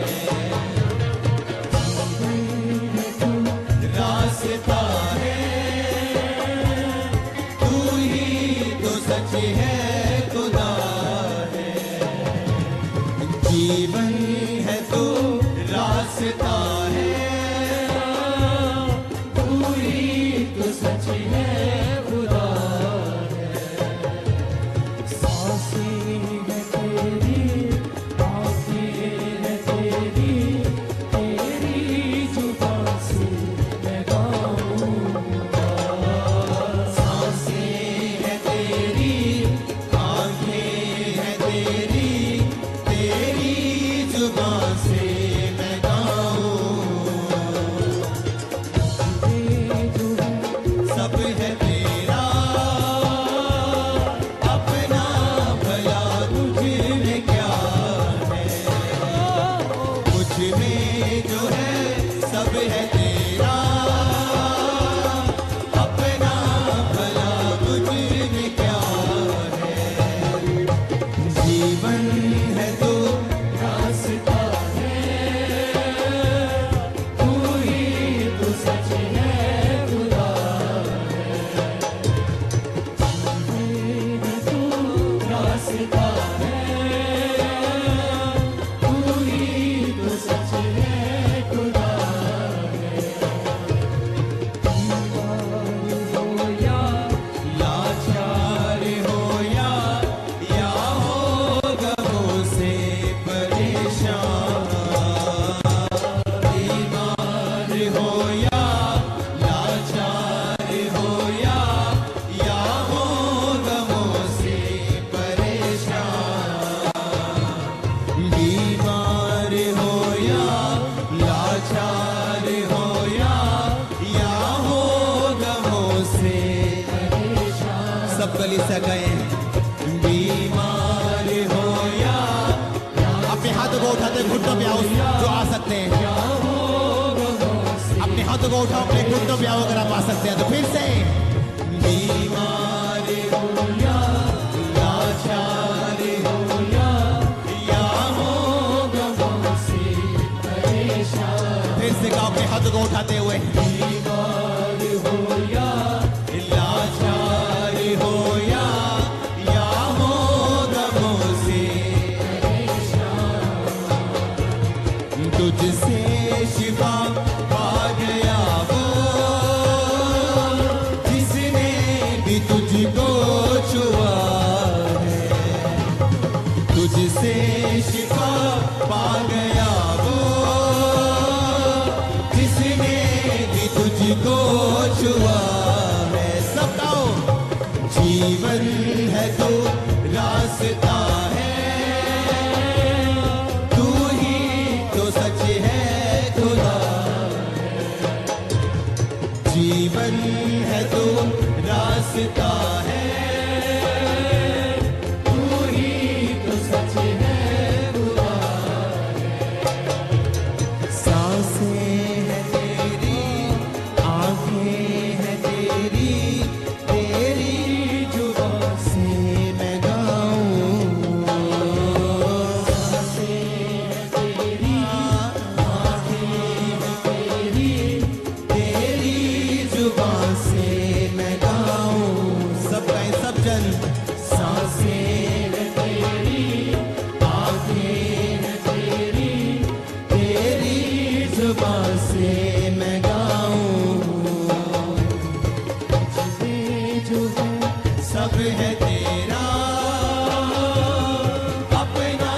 Speaker 5: रास्ता है, तू ही तो सच है खुदा है। जीवन है तू रास्ता है,
Speaker 3: तू ही तो सच है खुदा सांसें है तेरी, आँखें है तेरी, तेरी जुबान से मैं गाऊंगा।
Speaker 5: सांसें है तेरी, आँखें है तेरी, तेरी जुबान से मैं गाऊं।
Speaker 3: ये जो है
Speaker 5: सब है तेरा, अपना भला तुझ में क्या है। मुझ में जो है सब है तेरा, अपना भला तुझ में क्या है। जीवन है तो
Speaker 3: रास्ता है, तू ही तो सच है खुदा तू रास्ता है, तू ही तो सच है खुदा बीमार हो या
Speaker 5: लाचार हो या हो गमों से परेशान, बीमार हो या लाचार हो या हो गमों से परेशान, बीमार हो या लाचार हो या हो गमों से सब गली से गए। बीमार हो या अपने हाथों को उठाते घुटनों पे आओ जो आ सकते हैं, अपने हाथों को उठाओ अपने घुटनों पे आओ अगर आप आ सकते हैं तो फिर से। बीमार हो या लाचार हो या हो गमों से
Speaker 3: परेशान
Speaker 5: फिर से गाओ अपने हाथों को उठाते हुए।
Speaker 3: बीमार हो या
Speaker 5: लाचार हो या हो गमों से तुझसे शिफा पा गया वो जिसने भी तुझको जीवन है तो रास्ता है, तू ही तो सच है खुदा। जीवन है तो रास्ता है, तू ही तो सच है खुदा। सांसें है तेरी, आंखें है तेरी, तेरी जुबां से मैं गाऊं। सांसें है तेरी, आंखें है तेरी, तेरी जुबां से मैं गाऊं। सब गाएं सब जन। सांसें है तेरी, आंखें है तेरी, तेरी जुबां से मैं गाऊं। जितने जो है सब है तेरा, अपना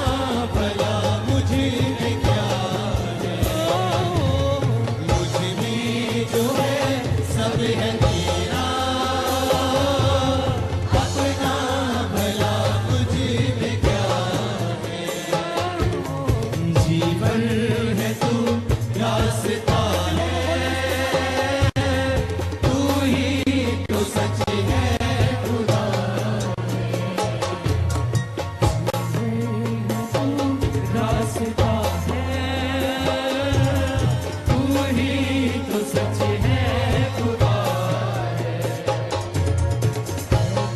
Speaker 5: भला मुझ में क्या है। मुझ में जो है सब है तेरा, अपना भला मुझ में क्या है। जीवन है तू रास्ता है, तू ही तो सच है खुदा। रास्ता है, तू ही तो सच है खुदा।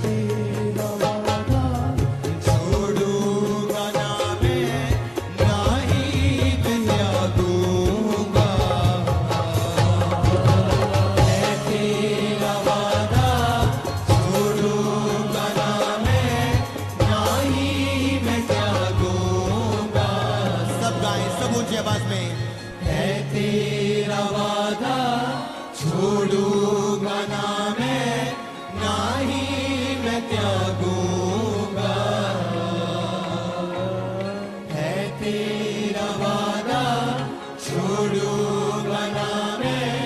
Speaker 5: तेरा वादा छोड़ूंगा ना मैं, ना ही त्यागूंगा। है तेरा वादा छोड़ूंगा ना मैं, ना ही मैं त्यागूंगा। सब गाएं सब ऊंची आवाज में। है तेरा वादा छोड़ूंगा ना मैं, ना ही मैं त्यागूंगा। है तेरा वादा छोड़ूंगा ना मैं,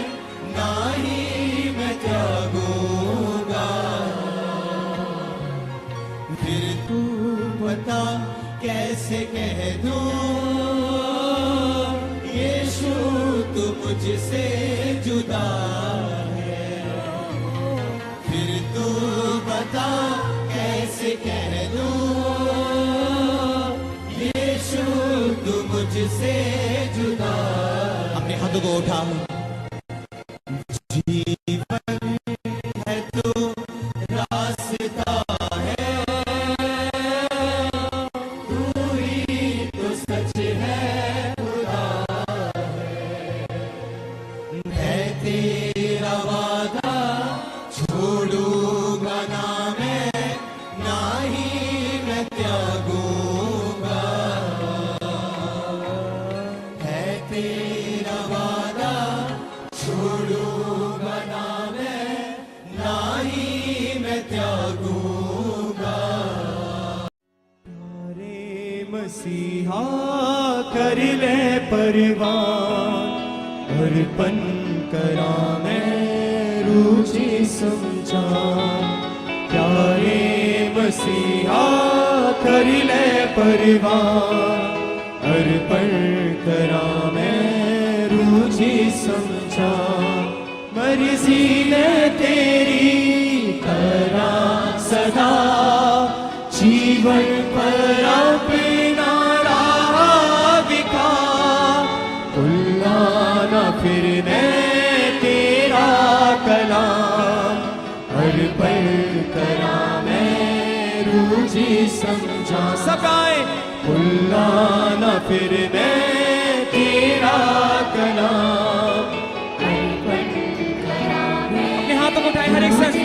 Speaker 5: ना ही मैं त्यागूंगा। फिर तू बता कैसे कह दूं, यीशु तू मुझसे जुदा है। फिर तू बता कैसे कह दूं, यीशु तू मुझसे जुदा। अपने हाथों को उठा। जीवन है तो रास्ता है, तू ही तो सच है खुदा। है तेरा वादा छोड़ूंगा ना मैं, ना ही मैं त्यागूंगा। है तेरा वादा छोड़ूंगा ना मैं, ना ही मैं त्यागूंगा।
Speaker 3: रे मसीहा कर ले परवान, अर्पण करा मैं रुचि समझा। प्यारे मसीहा कर ले परवान, अर्पण करा मैं रुचि समझा। मर्जी ने तेरी करा सदा, जीवन पर अपना राह दिखा। भुलाना फिर मैं तेरा कलाम, अर्पण करा मैं रुचि समझा। सगाए भुलाना फिर मैं तेरा कलाम, अर्पण करा मैं।
Speaker 2: अपने हाथों को उठाए हर एक संग,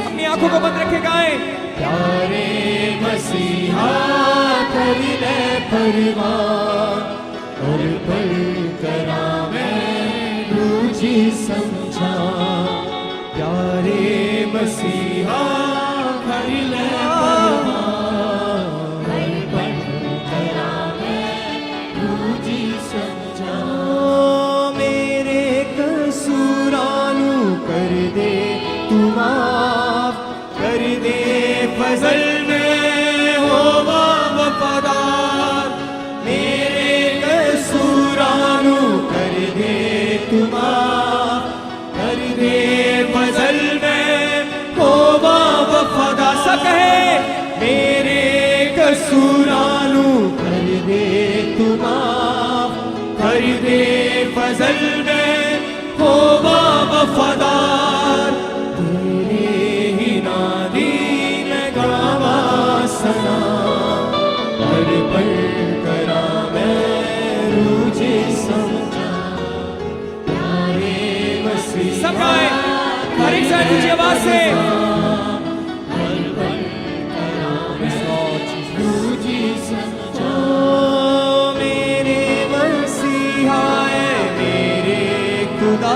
Speaker 2: अपनी आंखों को बंद रखे गाएं।
Speaker 3: प्यारे मसीहा कर ले परवान, अर्पण करा मैं रुचि समझा। प्यारे मसीहा कर ले परवान, अर्पण करा मैं रुचि समझा। मेरे कसूरां नू कर दे तू माफ, कर दे कसूरानू कर दे तू माफ, कर दे फजल में होगा वफादार, तेरे ही नादी में गावा सना, हर पल करा मैं रुझे समझा, प्यारे मसीहा
Speaker 2: सब गाएं, हर एक जन ऊंची आवाज से।
Speaker 3: रुझे समझा, मेरे मसीहा है मेरे खुदा,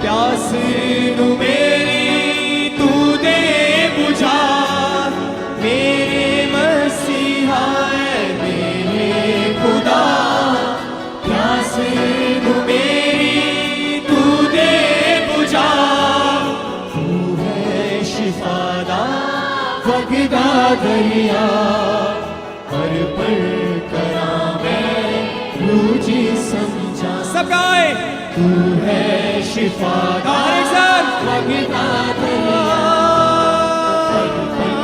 Speaker 3: प्यास नू मेरी तू दे बुझा, मेरे मसीहा है मेरे खुदा, प्यास नू मेरी तू दे बुझा, तू है शिफादा वगदा दरिया, हर पल करा मैं रुझे समझा,
Speaker 2: सब गाएं,
Speaker 3: तू है शिफादा
Speaker 2: हर एक जन
Speaker 3: वगदा दरिया, हर पल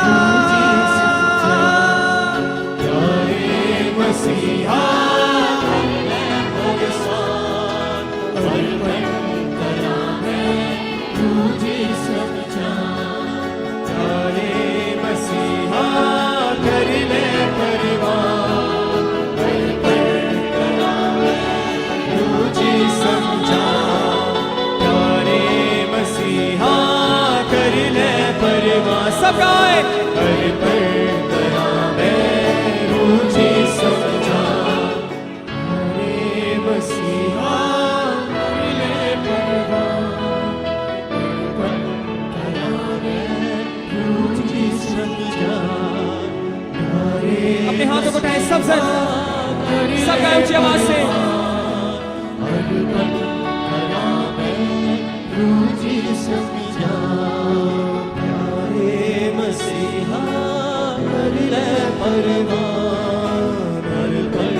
Speaker 3: रुझे समझा, प्यारे मसीहा हर पल करा मैं रुझे समझा, प्यारे मसीहा कर ले परवान, हर पल करा मैं रुझे समझा, प्यारे मसीहा कर ले परवान,
Speaker 2: सब गाएं,
Speaker 3: हर पल करा मैं रुझे समझा, प्यारे मसीहा कर ले परवान, हर पल करा मैं रुझे समझा, प्यारे
Speaker 2: अपने हाथों को उठाएं सब जन, सब गाएं ऊंची आवाज से।
Speaker 3: हर पल करा मैं रुझे समझा, प्यारे मसीहा कर ले परवान, हर पल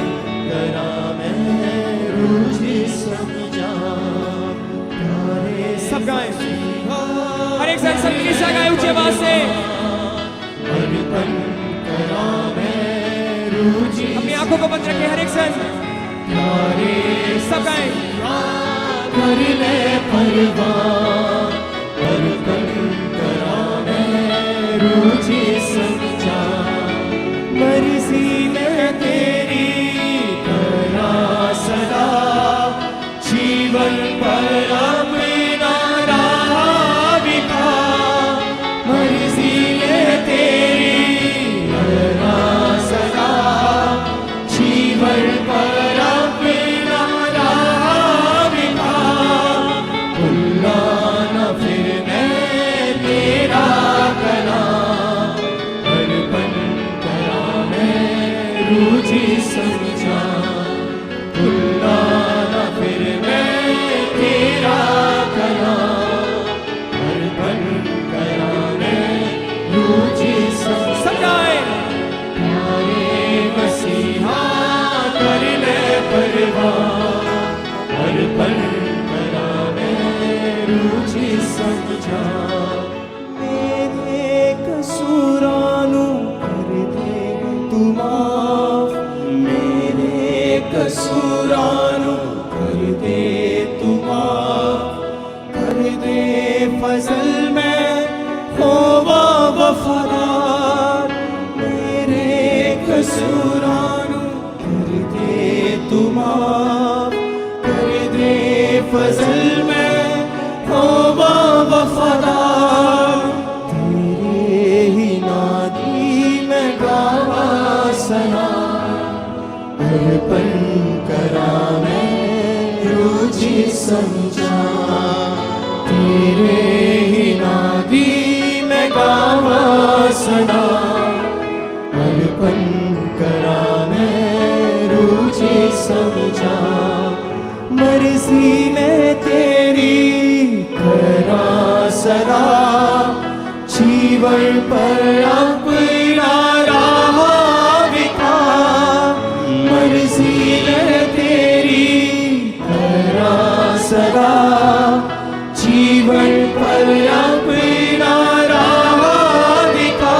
Speaker 3: करा मैं रुझे समझा, प्यारे
Speaker 2: सब गाएं, हर एक जन सब मिलके सा गाएं ऊंची आवाज से।
Speaker 3: हर पल करा मैं रुझे
Speaker 2: अपनी आंखों को बंद रखें हर एक जन,
Speaker 3: प्यारे
Speaker 2: सब गाएं,
Speaker 3: कर ले परवान, हर पल करा मैं रुझे समझा, मर्जी में तेरी करा सदा, जीवन पर अपना राह बिता, मर्जी में तेरी करा सदा, जीवन पर अपना राह बिता, भूला न फिर मैं तेरा कला, हर पल करा मैं रुझे समझा, भूला न फिर मैं तेरा कला, हर पल करा मैं रुझे समझा,
Speaker 2: सब गाएं,
Speaker 3: प्यारे मसीहा कर ले परवान, हर पल करा मैं रुझे समझा, मेरे कसूरानू कर दे तू माफ, मेरे कसूरानू कर दे तू माफ, कर दे फजल में होवा वफादार, मेरे कसूरानू कर दे तू माफ, कर दे फजल में होवा वफादार, तेरे ही नादी में गावा सना, हर पल करा मैं रुझे समझा, तेरे ही नादी में गावा सना, हर पल करा मैं रुझे समझा, मर्जी में तेरी करा सदा, जीवन पर अपना राह बिता, मर्जी है तेरी करा सदा, जीवन पर अपना राह दिखा,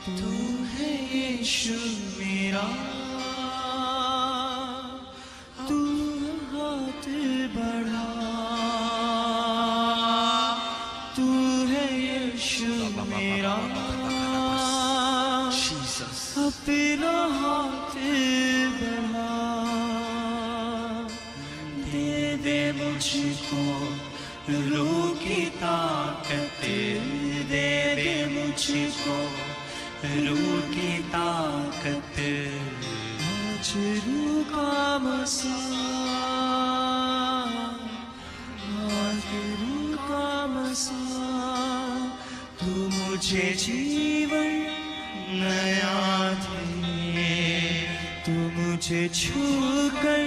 Speaker 5: तू है यीशु मेरा, तू हाथ बढ़ा, तू है यीशु मेरा, अपना हाथ बढ़ा, दे दे मुझको रूह की ताकत, दे दे मुझको रूह की ताकत, आज रूह का मसा, आज रूह का मसा, तू मुझे जीवन नया दे, तू मुझे छूकर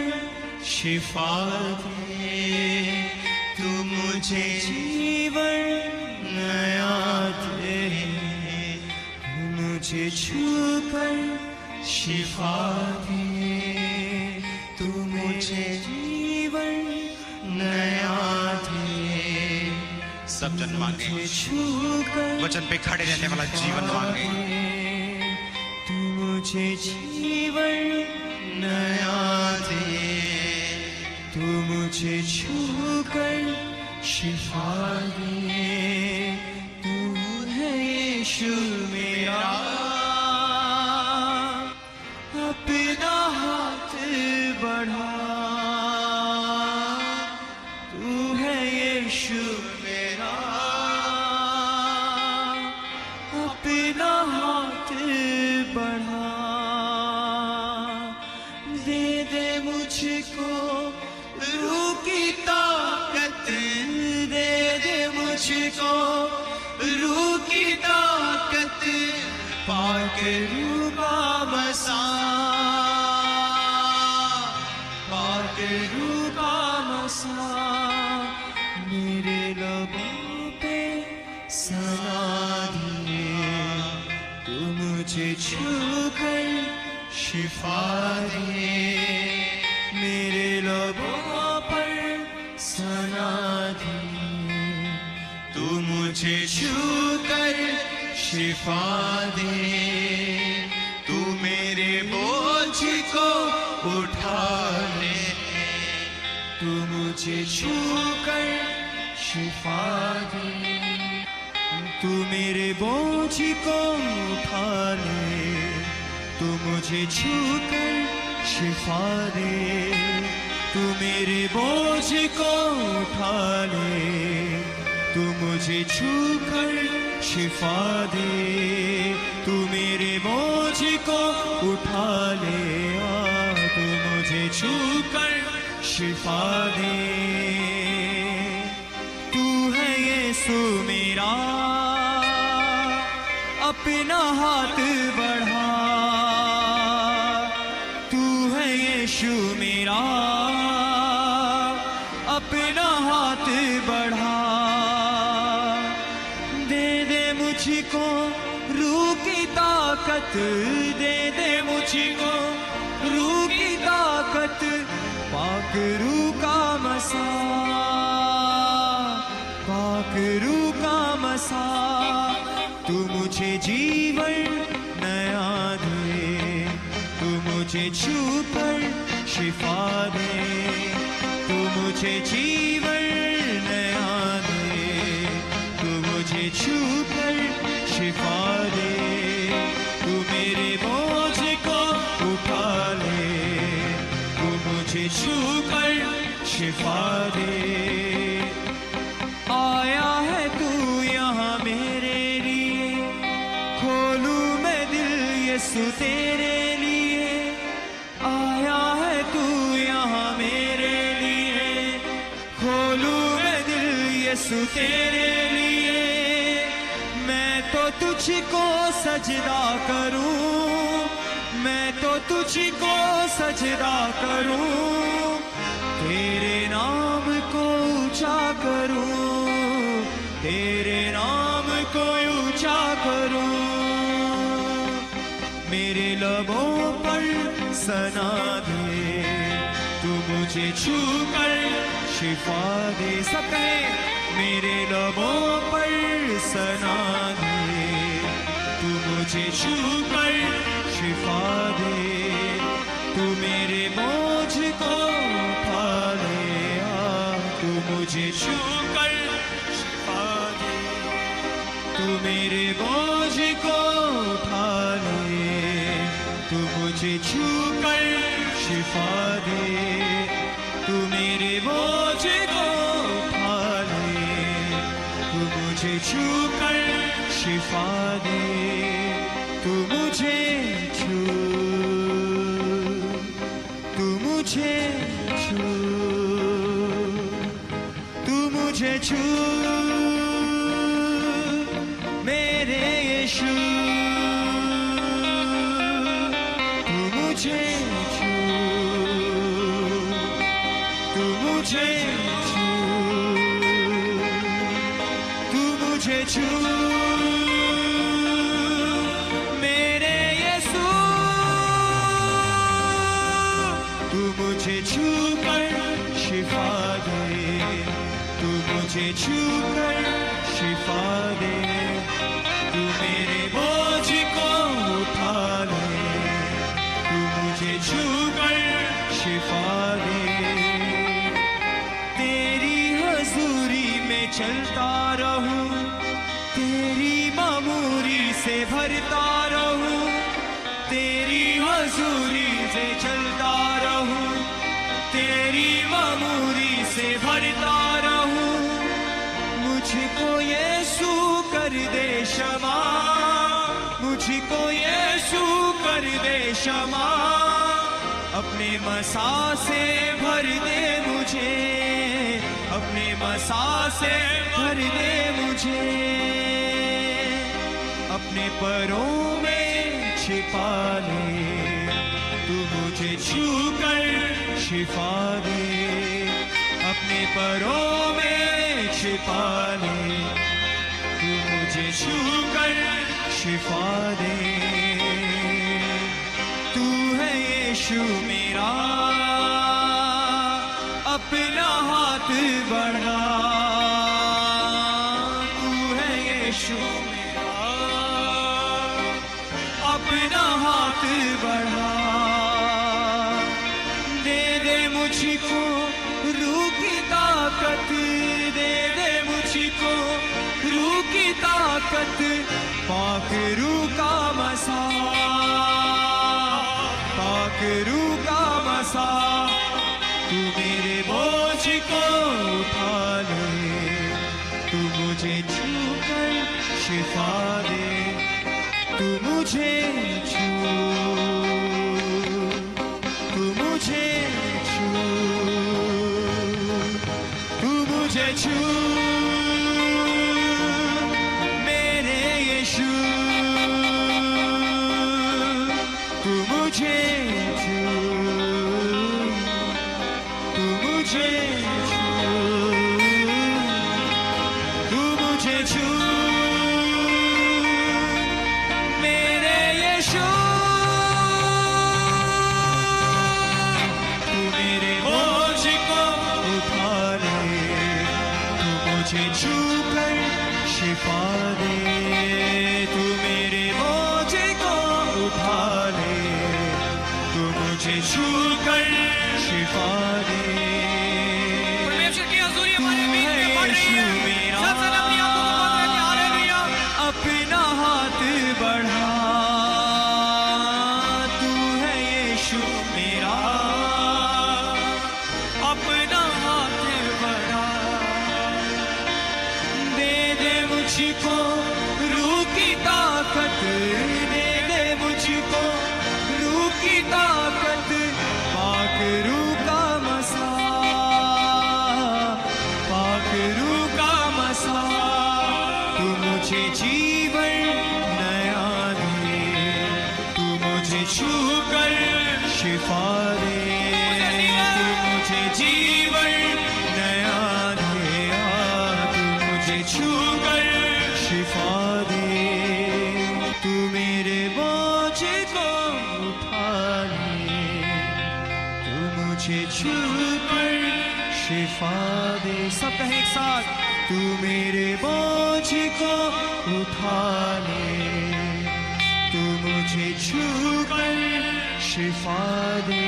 Speaker 5: शिफा दे, तू मुझे जीवन नया दे, मुझे छूकर शिफा दे, तू मुझे जीवन नया दे,
Speaker 4: सब जन मांगे,
Speaker 5: छूकर
Speaker 4: वचन पे खड़े रहने वाला जीवन मांगे।
Speaker 5: तू मुझे जीवन नया दे, तू मुझे छूकर शिफा दे, तू है यीशु मेरा, अपना हाथ बढ़ा, तू है यीशु मेरा, अपना हाथ बढ़ा, दे दे मुझको रूह की ताकत, दे दे मुझको रूह की ताकत, पाक रूह का मसा, पाक रूह का मसा, मेरे लबों पे सना दिए, तू मुझे छूकर शिफा दे, मेरे लबों पर सना दिए, तू मुझे छूकर शिफा दे, तू मेरे बोझ को उठा ले, तू मुझे छूकर शिफा दे, तू मेरे बोझ को उठा ले, तू मुझे छूकर शिफा दे, तू मेरे बोझ को उठा ले, तू मुझे छूकर शिफा दे, तू मेरे बोझ को उठा ले, तू मुझे छूकर शिफा दे, तू है यीशु मेरा, अपना हाथ बढ़ा, तू है यीशु मेरा, अपना हाथ बढ़ा, दे दे मुझको रूह की ताकत, दे दे मुझको रूह की ताकत, पाक रूह का मसा, पाक रूह का मसा, तू मुझे जीवन नया दे, तू मुझे छूकर शिफा दे, तू मुझे जीवन नया दे, तू मुझे छूकर शिफा दे, तू मेरे बोझ को उठा ले, तू मुझे छूकर शिफा दे, आया है तू यहाँ मेरे लिए, खोलूं मैं दिल यीशु तेरे लिए, आया है तू यहाँ मेरे लिए, खोलूं मैं दिल यीशु तेरे लिए, मैं तो तुझको सजदा करूं, मैं तो तुझको सजदा करूं, तेरे नाम को ऊंचा करूं, तेरे नाम को ऊंचा करूं, मेरे लबों पर सना दे, तू मुझे छूकर शिफा दे, सब कहें मेरे लबों पर सना दे, तू मुझे
Speaker 2: छू कर शिफा दे, तू मेरे बोझ को उठा ले आ, तू मुझे छू कर शिफा दे, तू मेरे बोझ को उठा ले, तू मुझे छू कर शिफा दे, तू मेरे बोझ को उठा ले, तू मुझे छू कर शिफा दे, तू मुझे छू, तू मुझे छू, तू मुझे छू मेरे यीशु, तू मुझे छू, तू मुझे छू, तू मुझे छू मेरे यीशु, तू मुझे छू कर शिफा दे, तू मुझे छू कर शिफा दे, तू मेरे बोझ को उठा ले, तू मुझे छू कर शिफा दे, तेरी हजूरी में चलता रहूं, तेरी मामूरी से भरता रहूं, तेरी हजूरी से चलता रहूं, तेरी मामूरी से भरता रहूं, मुझको यीशु कर दे क्षमा, मुझको यीशु कर दे क्षमा, अपने मसा से भर दे मुझे, अपने मसा से भर दे मुझे, अपने परों में छिपा ले, तू मुझे छू कर शिफा दे, अपने परों में छिपा ले, तू मुझे छू कर शिफा दे, तू है यीशु मेरा, अपना हाथ बढ़ा, तू है यीशु मेरा, अपना हाथ बढ़ा, दे दे मुझको रूह की ताकत, दे दे मुझको रूह की ताकत, पाक रूह का मसा, पाक रूह का मसा, तू मेरे बोझ को उठा ले, तू मुझे छू कर शिफा दे, तू मुझे छू, तू मुझे छू, तू मुझे छू मेरे यीशु, तू मुझे छू, तू मुझे छू, तू मुझे छू मेरे यीशु, तू मेरे बोझ को उठा ले, तू मुझे छू कर शिफा दे, तू मेरे बोझ को उठा ले, तू मुझे छू कर शिफा दे,
Speaker 1: परमेश्वर की हजूरी हमारे बीच में बढ़ रही है, सब सब अपनी आंखों को बंद करके हालेलुया,
Speaker 2: अपना हाथ बढ़ा, तू है यीशु मेरा, अपना हाथ बढ़ा, दे दे मुझको रूह की ताकत, दे दे मुझको रूह की ताकत, पाक रूह का मसा, पाक रूह का मसा, तू मुझे जीवन नया दे, तू मुझे छू कर शिफा दे, तू मुझे जीवन नया दे, तू मुझे छू कर शिफा दे, तू मेरे बोझ को उठा ले, तू मुझे छू कर शिफा दे, सब कहें एक साथ, तू मेरे बोझ को उठा ले, तू
Speaker 5: मुझे छू कर शिफा दे।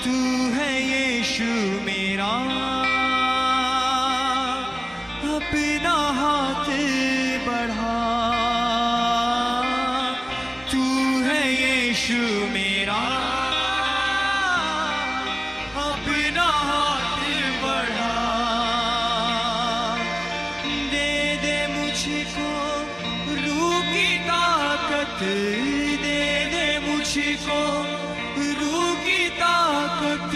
Speaker 5: तू है यीशु मेरा, अपना हाथ बढ़ा। तू है यीशु मेरा, अपना हाथ बढ़ा। दे दे मुझको रूह की ताकत, दे दे मुझको रूह की ताकत,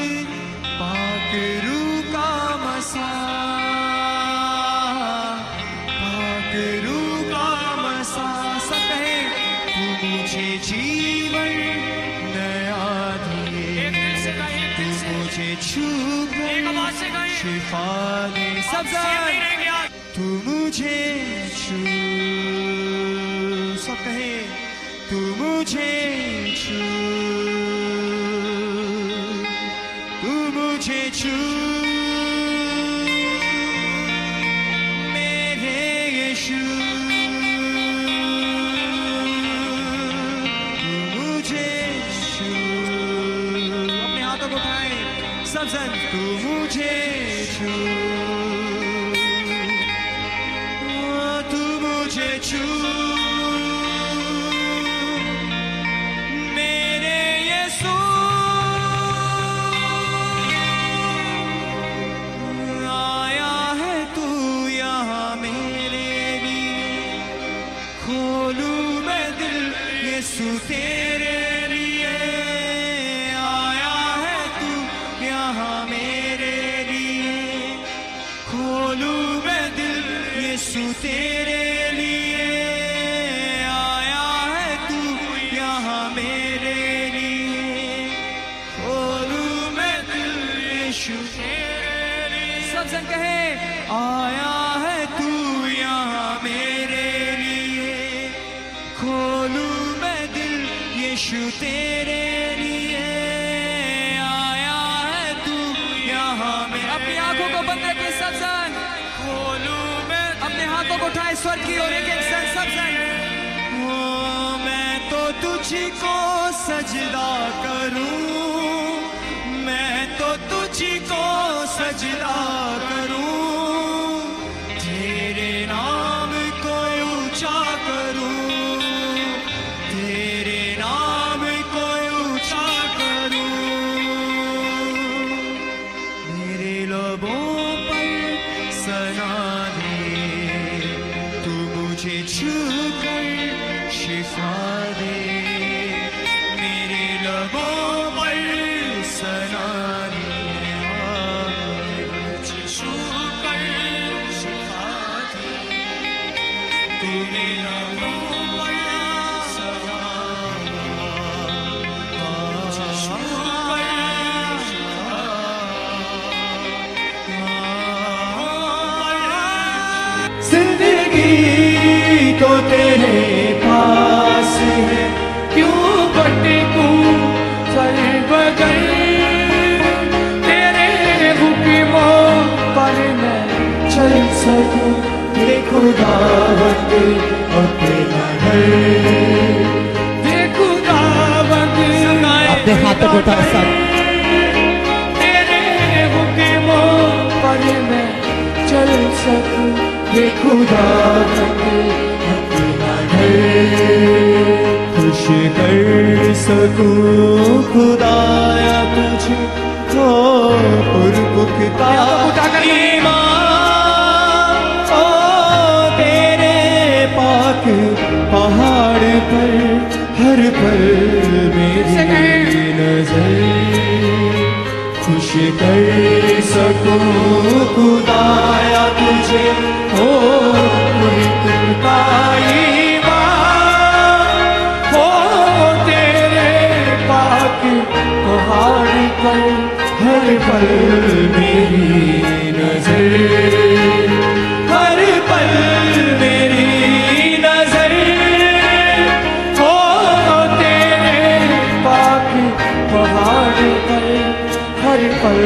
Speaker 5: पाक रूह का मसा, पाक रूह का मसा। सब कहे तू मुझे जीवन नया दे, तू मुझे छू कर शिफा दे। सब तू मुझे छू, सब कहे तू मुझे छू, तू मुझे छू मेरे यीशु। तू मुझे छू, अपने हाथों को उठाए सब जन। तू मुझे छू, तू मुझे छू मेरे यीशु। आया है तू यहाँ मेरे लिए, खोलूं मैं दिल यीशु तेरे लिए। आया है तू यहाँ मेरे लिए, खोलूं मैं दिल यीशु तेरे लिए। आया है तू यहाँ मेरे लिए, खोलूं मैं दिल यीशु तेरे लिए। सब जन कहे आया है तू यहाँ मेरे लिए, खोलूं मैं दिल यीशु तेरे लिए। आया है तू यहाँ मेरे। अपनी आंखों को बंद रखे सब जन, खोलूं मैं, अपने हाथों को उठाए स्वर की ओर एक एक सन सब जन। ओ मैं तो तुझको सजदा करूं, मैं तो तुझको सजदा करूं, तेरे नाम को ऊंचा करूं, तेरे नाम को ऊंचा करूं। मेरे लबों पर सना दे, तू मुझे छू कर शिफा दे। मेरे लबों पर सना दे, मुझे छू कर शिफा दे। तू मेरे लबों पर सना दे, मुझे छू कर शिफा दे। जिंदगी तो तेरे पास है, क्यों भटकूं चल बगल। तेरे हुक्मों पर मैं चल सकूं, ये खुदावंद अपना घर, ये खुदावंद
Speaker 2: अपने हाथों को उठा सब।
Speaker 5: तेरे हुक्मों पर मैं चल सकूं, ये खुदावंद अपना घर। खुश कर सकूं खुदाया तुझे, हो पुरपुख्ता ईमान। ओ तेरे पाक पहाड़ पर हर पल मेरी नजर। खुश कर सकूं खुदाया तुझे, हो पुरपुख्ता ईमान। हो तेरे पाक पहाड़ पर हर पल मेरी नजर, हर पल मेरी नजर। हो तेरे पाक पहाड़ पर हर पल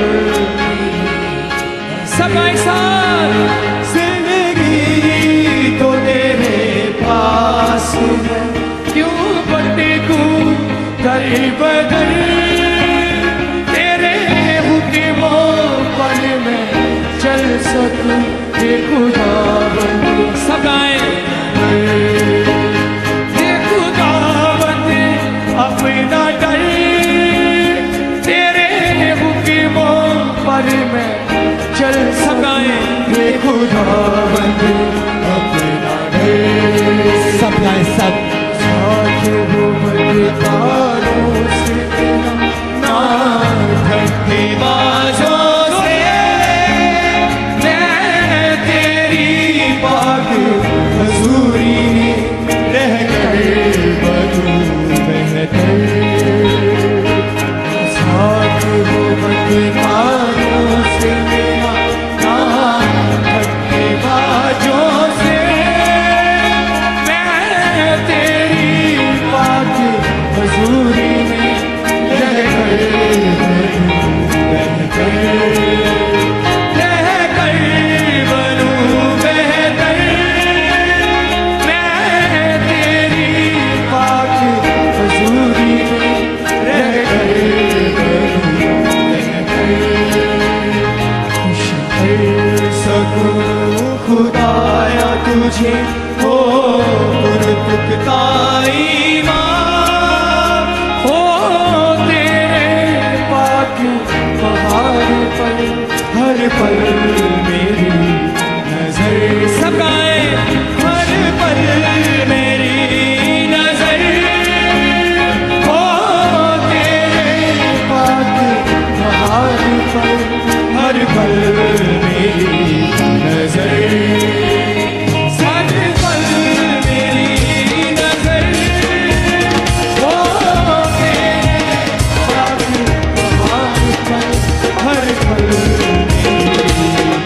Speaker 5: सब साथ। जिंदगी तो तेरे पास
Speaker 3: है क्यों भटकूं दर बदर तेरे हुक्मों पर मैं चल सकूं ये खुदाबंद
Speaker 2: सब गाएं
Speaker 3: ये खुदाबंद अपना डर तेरे हुक्मों पर मैं चल
Speaker 2: सब गाएं
Speaker 3: ये खुदाबंद अपना डर
Speaker 5: सब गाएं सब
Speaker 3: साथ वो बदकारों से ना थकते बाजों से मैं तेरी पाक हजूरी में रह कर बदूं बेहतर साथ वो बदकारों से ना थकते बाजों से मैं तेरी पाक हजूरी में रह कर बनूं बेहतर मैं तेरी पाक हजूरी में रह कर बनूं बेहतर खुश कर सकूं खुदाया तुझे हो पुरपुख्ता ईमान हो तेरे पाक पहाड़ पर हर पल मेरी नजर
Speaker 2: सब गाएं
Speaker 3: हर पल मेरी नजर हो तेरे पाक पहाड़ पर हर पल मेरी नजर हर पल मेरी नजर हो तेरे पाक पहाड़ पर हर पल मेरी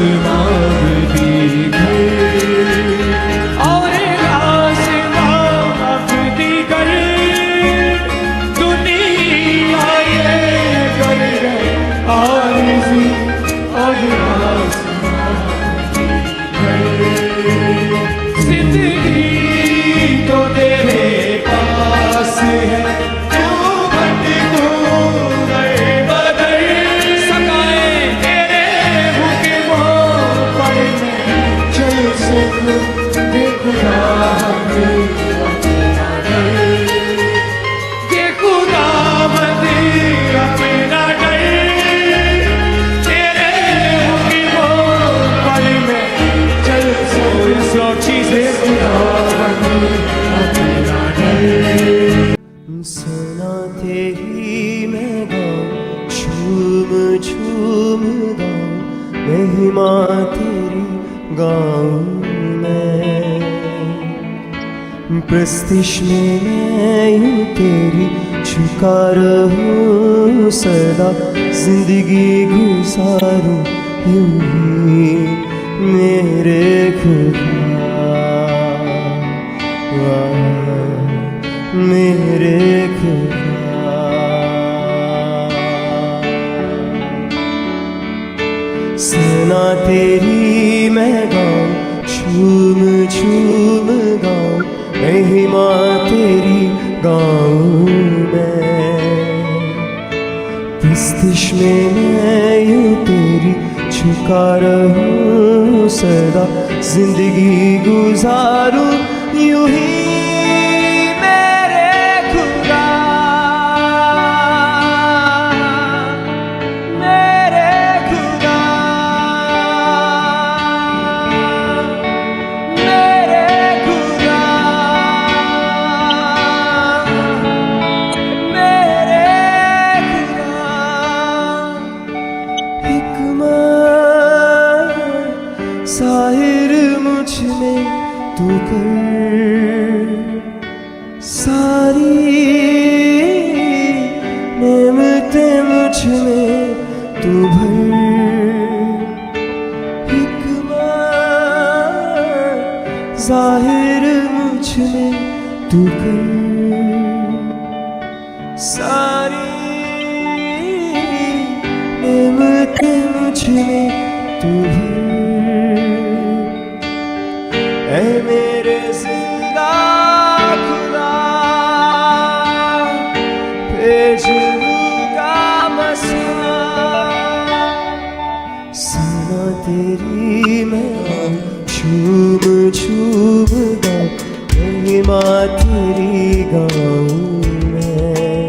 Speaker 3: आसमान दीगर
Speaker 1: और आसमान दीगर दुनिया ये
Speaker 3: कर गए आरज़ू और आसमान दीगर
Speaker 1: जिंदगी
Speaker 3: तो तेरे पास है क्यों भटकूं दर बदर
Speaker 1: सकाए
Speaker 3: तेरे हुक्मों पर मैं चल सकूं बेखुदा
Speaker 1: के खुदा मंदिर अपना डर तेरे हुक्मों पर मैं चल सकूं सब चीजें
Speaker 6: सुना तेरी मैं गाऊं झूम झूम गाऊं महिमा तेरी गाऊं मैं प्रस्तिश में मैं यूं तेरी झुका रहूं सदा जिंदगी गुजारूं यूं ही मेरे खुदा मेरे खुदा सुना तेरी मैं गाऊं झूम झूम गाऊं महिमा तेरी गाऊं मैं प्रस्तिश में मैं यूं तेरी झुका रहूं सदा जिंदगी गुजारूं यूं ही साहिर मुझ में तू कर सारी नेमतें मुझ में तू भर हिकमत जाहिर मुझ में तू कर सारी नेमतें मुझ में तू भर ऐ मेरे जिंदा खुदा भेज लूँगा मसीहा सुना तेरी मैं झूम झूम गाऊं महिमा तेरी गाऊं मैं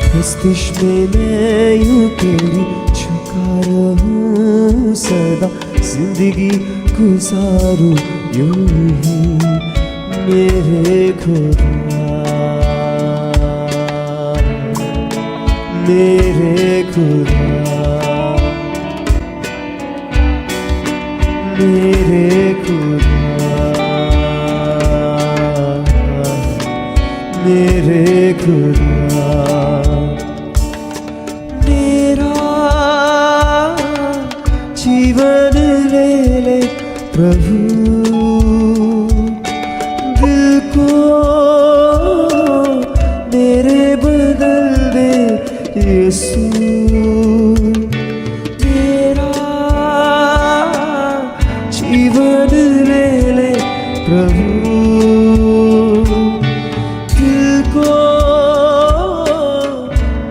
Speaker 6: प्रस्तिश में मैं यूं तेरी झुका रहूं सदा जिंदगी गुजारूं यूं ही मेरे खुदा मेरे खुदा मेरे खुदा मेरे खुदा मेरा जीवन ले ले प्रभु दिल को मेरे बदल दे यीशु मेरा जीवन ले ले प्रभु दिल को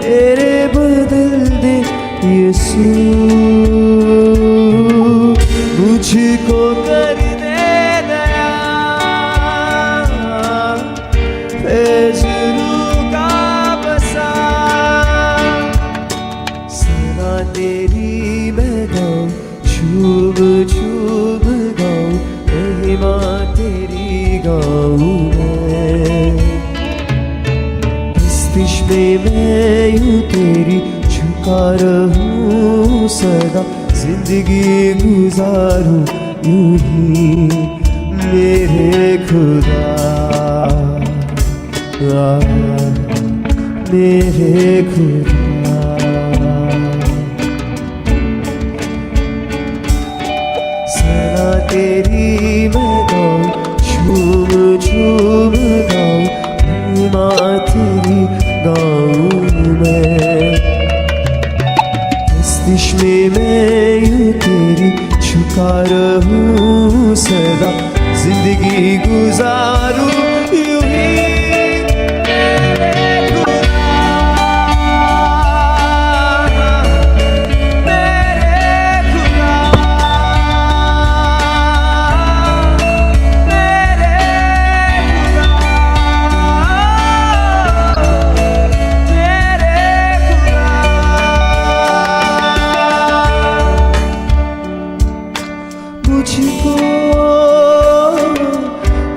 Speaker 6: मेरे बदल दे यीशु मुझको कर दे दया भेज लूँगा बसा सुना तेरी मैं गाऊं झूम झूम गाऊं महिमा तेरी गाऊं मैं प्रस्तिश में मैं यूं तेरी झुका रहूं सदा जिंदगी गुजारूं यूं ही मेरे खुदा मेरे खुदा यूं तेरी झुका रहूं सदा, जिंदगी गुजारूं यूं ही मुझको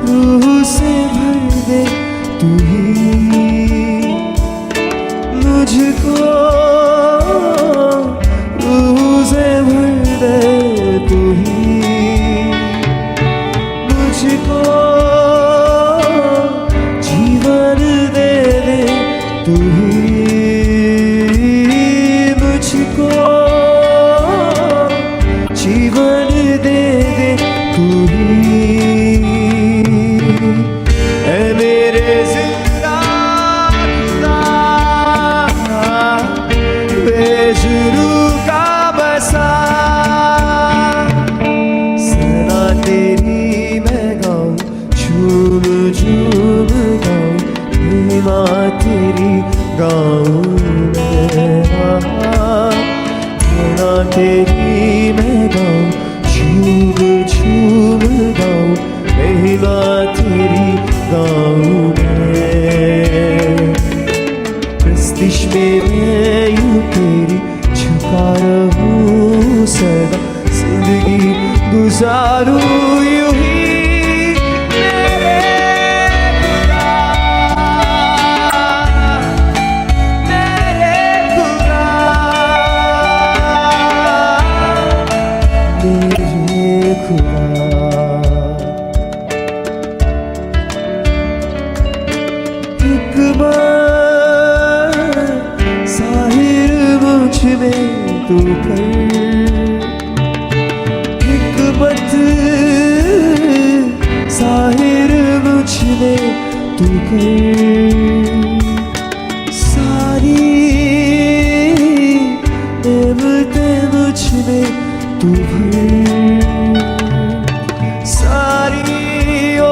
Speaker 6: रूह से भर दे तू ही, मुझको रूह से भर दे तू ही, मुझको जीवन दे दे तू ही, मुझको जीवन दे दे तू ही। ऐ मेरे जिंदा खुदा, बेजुरू का बसा, सना तेरी मैं गाऊं, झूम झूम गाऊं, महिमा तेरी गाऊं मैं, सना तेरी मैं गाऊं, झूम झूम गाऊं, महिमा तेरी गाऊं मैं। प्रस्तिश में मैं यूं तेरी झुका रहूं सदा, जिंदगी गुजारूं यूं ही मेरे खुदा, मेरे खुदा, मेरे खुदा। हिकमत साहिर मुझ में तू कर, हिकमत साहिर मुझ में तू कर, सारी नेमतें मुझ में तू भर, सारी ओ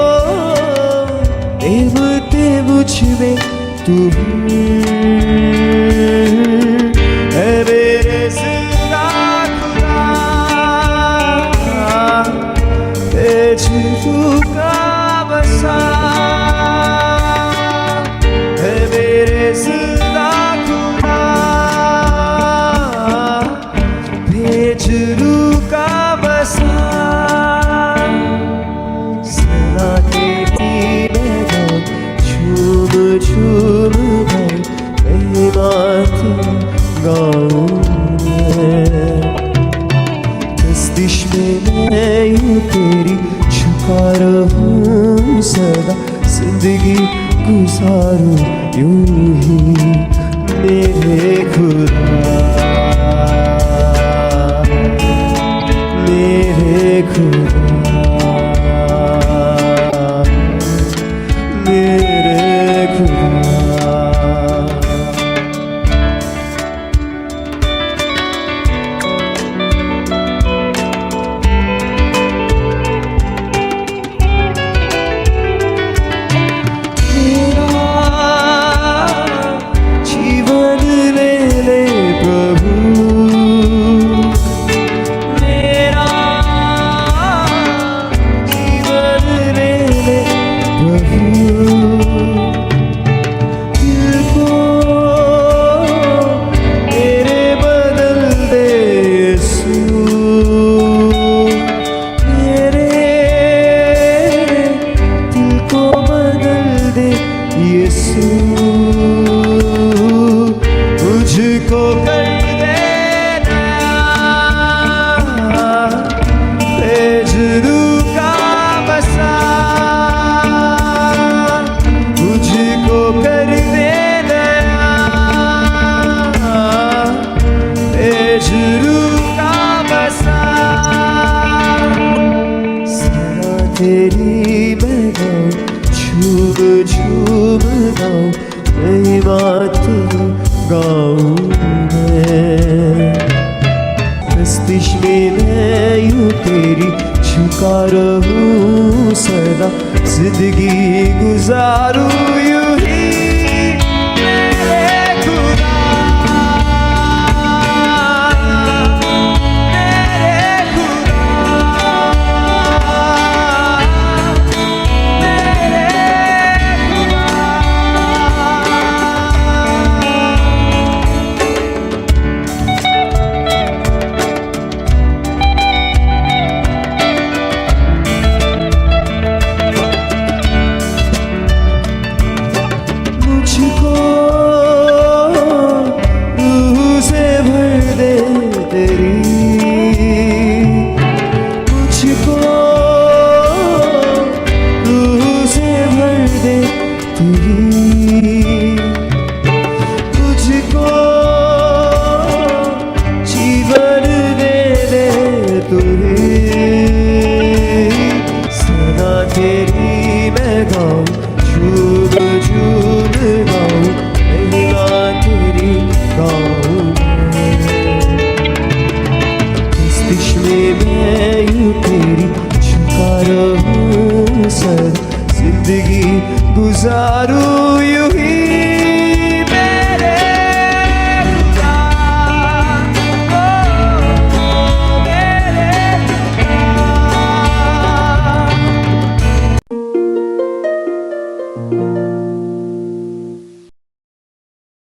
Speaker 6: नेमतें मुझ में तू भर। ऐ मेरे जिंदा खुदा, बेजुरू का बसा, ऐ मेरे जिंदा खुदा, बेजुरू का बसा, सना तेरी मैं गाऊं, झूम झूम गाऊं, महिमा तेरी गाऊं मैं। प्रस्तिश में मैं यूं तेरी झुका रहूं सदा, जिंदगी गुजारूं यूं ही मेरे खुदा, मेरे खुदा, मेरे खुदा। तेरा जीवन ले में मैं यूं तेरी झुका रहूं सदा, जिंदगी गुजारूं यूं ही मेरे खुदा, मेरे खुदा, मेरे खुदा। मुझको रूह से भर दे तेरी, मुझको रूह से भर दे तेरी, मुझको जीवन दे दे तुझे, सदा तेरी मैं गाऊं, झूम झूम गाऊं, महिमा तेरी गाऊं इस दिश में मैं यूं तेरी झुका रहूं सदा, जिंदगी गुजारूं यूं ही